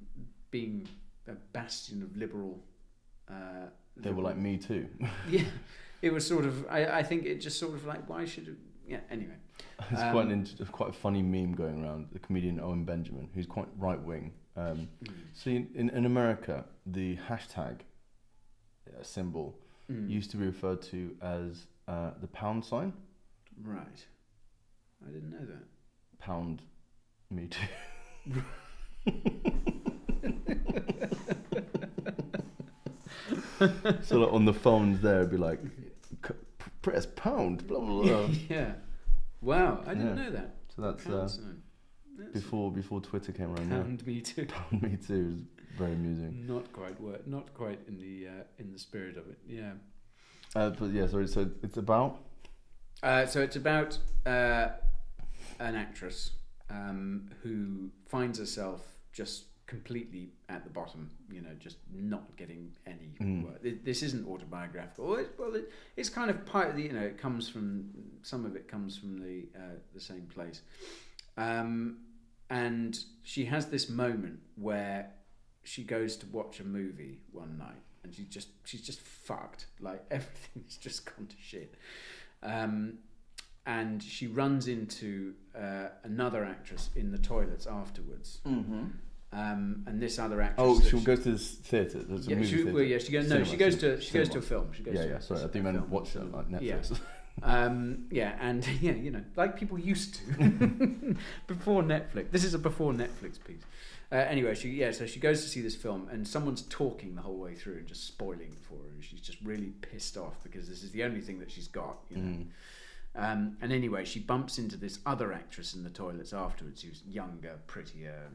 being a bastion of liberal. They were like, me too. Yeah, it was sort of. I think it just sort of like, why should it? Yeah. Anyway, it's quite a funny meme going around. The comedian Owen Benjamin, who's quite right wing. So in America, the hashtag symbol used to be referred to as the pound sign. Right. I didn't know that. Pound me too. So like on the phones there, it'd be like, press pound, blah blah blah. Yeah. Wow, I didn't know that. So that's before Twitter came around. Pound me too. Pound me too is very amusing. Not quite in the spirit of it. Yeah. But yeah, sorry. So it's about. So it's about an actress who finds herself just completely at the bottom, just not getting any work. This isn't autobiographical. It's kind of part of the, it comes from, some of it comes from the same place. And she has this moment where she goes to watch a movie one night, and she's just fucked. Like, everything's just gone to shit. And she runs into another actress in the toilets afterwards. Mm-hmm. And this other actress. Oh, she'll go to this theatre. She goes to a film. Sorry, I think I meant watch it like Netflix. And like people used to before Netflix. This is a before Netflix piece. Anyway, so she goes to see this film, and someone's talking the whhole way through and just spoiling it for her, and she's just really pissed off because this is the only thing that she's got, And anyway, she bumps into this other actress in the toilets afterwards, who's younger, prettier,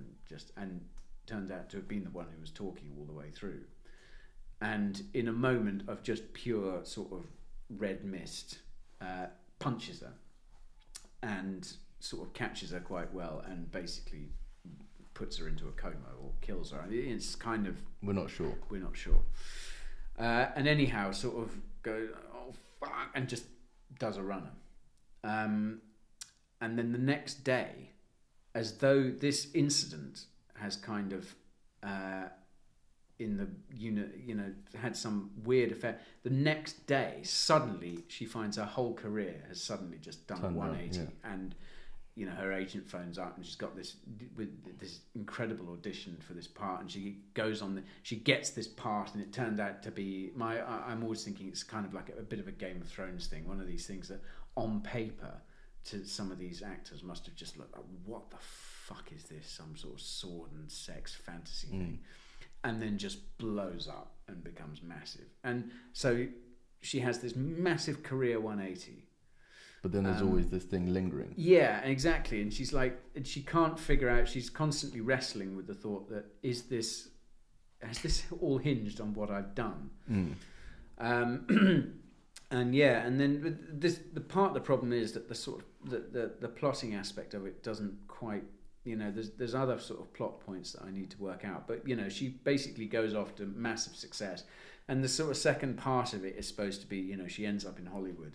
and turns out to have been the one who was talking all the way through. And in a moment of just pure sort of red mist, punches her and sort of catches her quite well, and basically puts her into a coma or kills her. It's kind of... We're not sure. And anyhow, sort of goes, oh, fuck, and just does a runner. And then the next day, as though this incident has kind of, in the unit, had some weird effect, the next day, suddenly, she finds her whole career has suddenly just done a 180. And her agent phones up, and she's got this incredible audition for this part, and she goes on she gets this part, and it turned out to be I'm always thinking it's kind of like a bit of a Game of Thrones thing, one of these things that on paper to some of these actors must have just looked like, what the fuck is this, some sort of sword and sex fantasy thing, and then just blows up and becomes massive. And so she has this massive career 180. But then there's always this thing lingering. Yeah, exactly. And she's like, she can't figure out, she's constantly wrestling with the thought that, has this all hinged on what I've done? And then the problem is that the plotting aspect of it doesn't quite, there's other sort of plot points that I need to work out. But, she basically goes off to massive success. And the sort of second part of it is supposed to be, she ends up in Hollywood.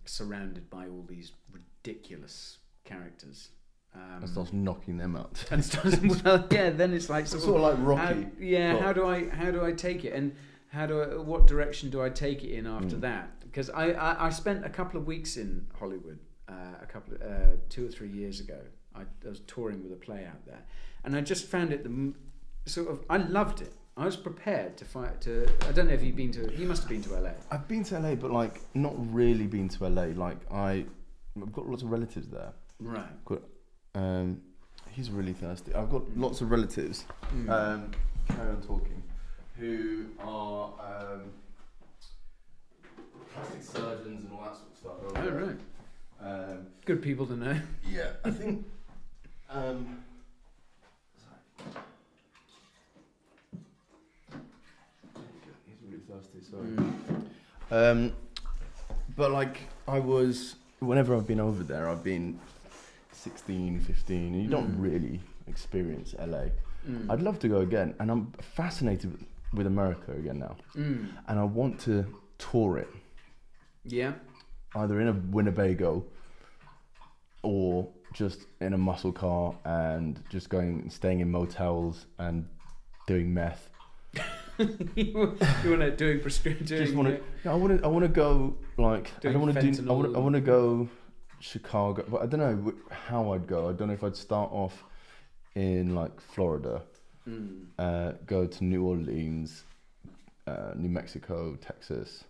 Surrounded by all these ridiculous characters, and starts knocking them out. Then it's like sort of like Rocky. How do I take it, and what direction do I take it in after that? Because I spent a couple of weeks in Hollywood, 2 or 3 years ago. I was touring with a play out there, and I just found it I loved it. I was prepared to fight. I don't know if you've been to. You must have been to LA. I've been to LA, but like not really been to LA. Like I've got lots of relatives there. Right. He's really thirsty. I've got lots of relatives. Carry on talking. Who are plastic surgeons and all that sort of stuff. Oh right. Good people to know. Yeah, I think. Sorry. But like whenever I've been over there, I've been 16, 15, and you don't really experience LA. I'd love to go again, and I'm fascinated with America again now, and I want to tour it. Yeah. Either in a Winnebago or just in a muscle car and just staying in motels and doing meth. You want to doing prescription? I want to go like I want to go Chicago, but I don't know how I'd go. I don't know if I'd start off in like Florida, go to New Orleans, New Mexico, Texas,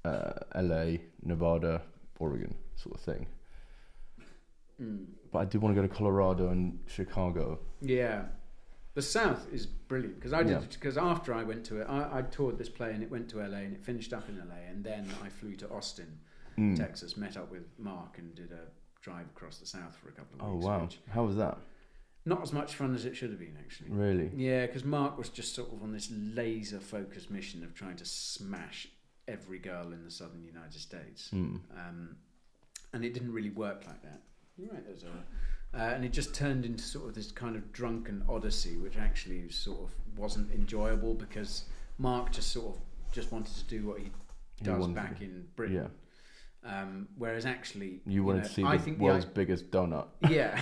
LA, Nevada, Oregon, sort of thing. But I do want to go to Colorado and Chicago. Yeah. The South is brilliant because after I went to it, I toured this play and it went to LA and it finished up in LA, and then I flew to Austin, Texas, met up with Mark and did a drive across the South for a couple of weeks. Oh wow! How was that? Not as much fun as it should have been, actually. Really? Yeah, because Mark was just sort of on this laser focused mission of trying to smash every girl in the southern United States, and it didn't really work like that. You're right. There's And it just turned into sort of this kind of drunken odyssey, which actually sort of wasn't enjoyable because Mark just wanted to do what he does back in Britain. Yeah. Whereas actually, you wanted to see the world's biggest donut. Yeah,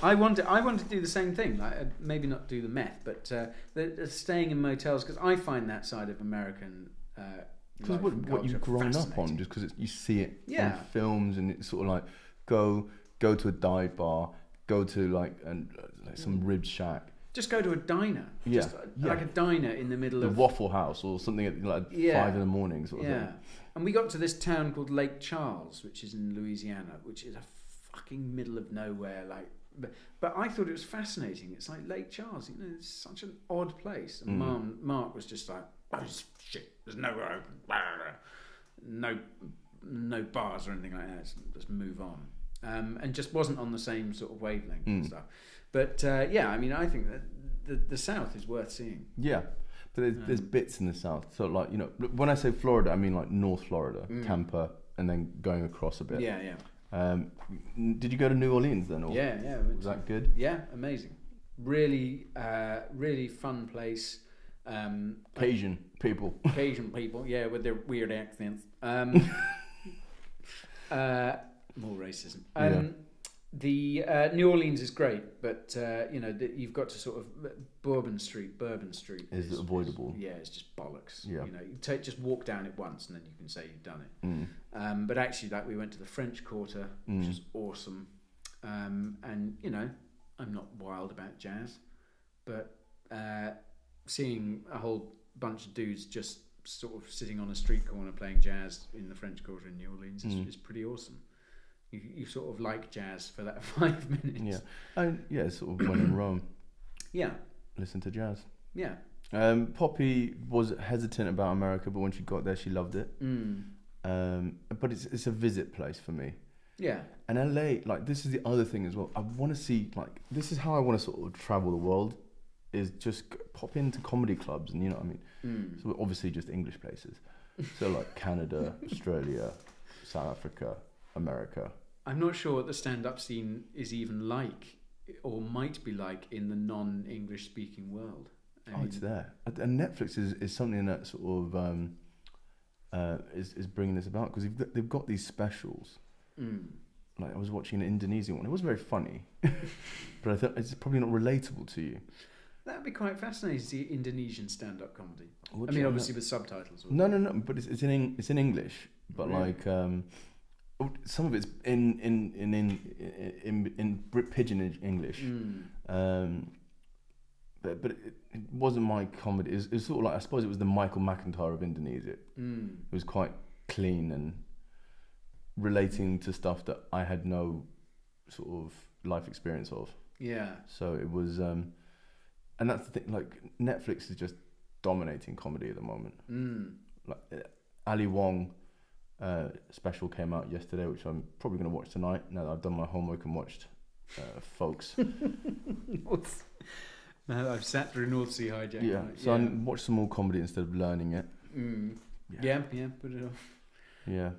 I want to do the same thing. Like, maybe not do the meth, but the staying in motels, because I find that side of American. Because what you've grown up on, just because you see it on films, and it's sort of like go to a dive bar, go to like some rib shack. Just go to a diner. Like a diner in the middle of... The Waffle House or something at like 5 in the morning sort of thing. And we got to this town called Lake Charles, which is in Louisiana, which is a fucking middle of nowhere. Like, but I thought it was fascinating. It's like Lake Charles, it's such an odd place. And Mark was just like, oh, shit, there's no bars or anything like that. Just move on. And just wasn't on the same sort of wavelength and stuff. But I think that the South is worth seeing. Yeah, but there's bits in the South. So like when I say Florida, I mean like North Florida, Tampa, and then going across a bit. Yeah. Did you go to New Orleans then? Or Yeah. Was that good? Yeah, amazing. Really, really fun place. Cajun people, yeah, with their weird accents. More racism. The New Orleans is great, but you've got to sort of Bourbon Street is avoidable. Yeah, it's just bollocks. Yeah. You just walk down it once and then you can say you've done it. But actually, we went to the French Quarter, which is awesome. And I'm not wild about jazz, but seeing a whole bunch of dudes just sort of sitting on a street corner playing jazz in the French Quarter in New Orleans is pretty awesome. You sort of like jazz for that 5 minutes. Yeah, sort of when in Rome. Yeah. Listen to jazz. Yeah. Poppy was hesitant about America, but when she got there, she loved it. But it's a visit place for me. Yeah. And LA, like, this is the other thing as well. I want to see, like, this is how I want to sort of travel the world, is just pop into comedy clubs, and you know what I mean? So obviously just English places. So like Canada, Australia, South Africa, America. I'm not sure what the stand-up scene is even like, or might be like, in the non-English speaking world. It's there. And Netflix is something that sort of is bringing this about, because they've got these specials. Like, I was watching an Indonesian one. It wasn't very funny, but I thought it's probably not relatable to you. That'd be quite fascinating to see Indonesian stand-up comedy. Obviously with subtitles. No, but it's in English, but like some of it's in pidgin English. But it wasn't my comedy. It was sort of like, I suppose it was the Michael McIntyre of Indonesia. It was quite clean and relating to stuff that I had no sort of life experience of. Yeah. So it was, and that's the thing. Like, Netflix is just dominating comedy at the moment. Like Ali Wong special came out yesterday, which I'm probably going to watch tonight. Now that I've done my homework and watched Folks. Now I've sat through North Sea Hijack. Yeah, so I watched some more comedy instead of learning it. Yeah, put it off. Yeah.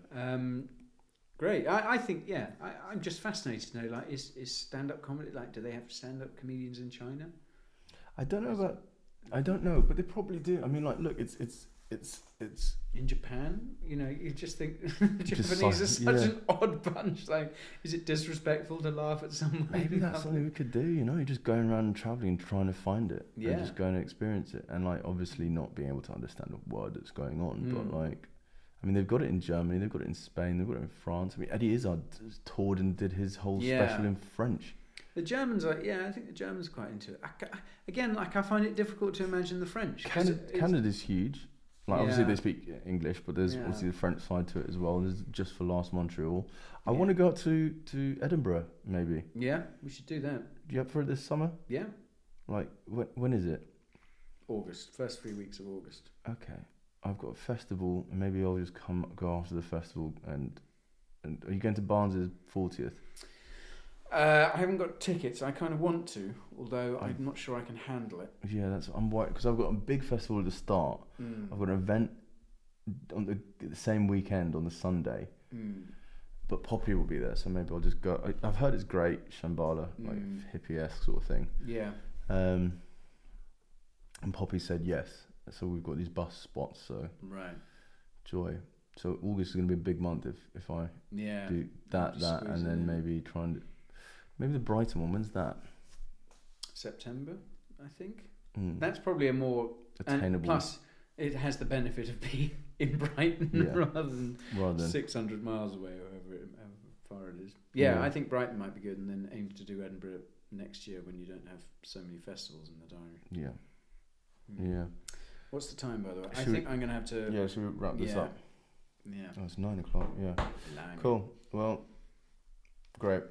Great. I think, I'm just fascinated to know, like, is stand-up comedy, like, do they have stand-up comedians in China? I don't know, but they probably do. I mean, like, look, it's in Japan, you just think Japanese are such an odd bunch. Like, is it disrespectful to laugh at someone? Maybe that's something we could do. You're just going around and traveling and trying to find it, and just going to experience it, and like, obviously not being able to understand a word that's going on, but like, I mean, they've got it in Germany, they've got it in Spain, they've got it in France. I mean, Eddie Izzard toured and did his whole special in French. The Germans are, I think the Germans are quite into it. I find it difficult to imagine the French. Canada's huge. Like, obviously they speak English, but there's obviously the French side to it as well. There's Just for Last Montreal. I want to go up to Edinburgh, maybe. Yeah, we should do that. You up for it this summer? Yeah. Like, when is it? August, first 3 weeks of August. Okay. I've got a festival, and maybe I'll just go after the festival. And are you going to Barnes' 40th? I haven't got tickets. I kind of want to, although I'm not sure I can handle it. Yeah, I'm worried, because I've got a big festival at the start. I've got an event on the same weekend on the Sunday. but Poppy will be there, so maybe I'll just go. I've heard it's great, Shambhala, like hippie-esque sort of thing. Yeah. And Poppy said yes, so we've got these bus spots. So right, joy. So August is going to be a big month if I do that, and then maybe try and maybe the Brighton one. When's that? September, I think. That's probably a more attainable. Plus, it has the benefit of being in Brighton rather than 600 miles away, or however far it is. Yeah, I think Brighton might be good, and then aim to do Edinburgh next year when you don't have so many festivals in the diary. Yeah. Yeah. What's the time, by the way? I think I'm going to have to... Yeah, should we wrap this up? Yeah. Oh, it's 9 o'clock, yeah. Lang. Cool. Well, great.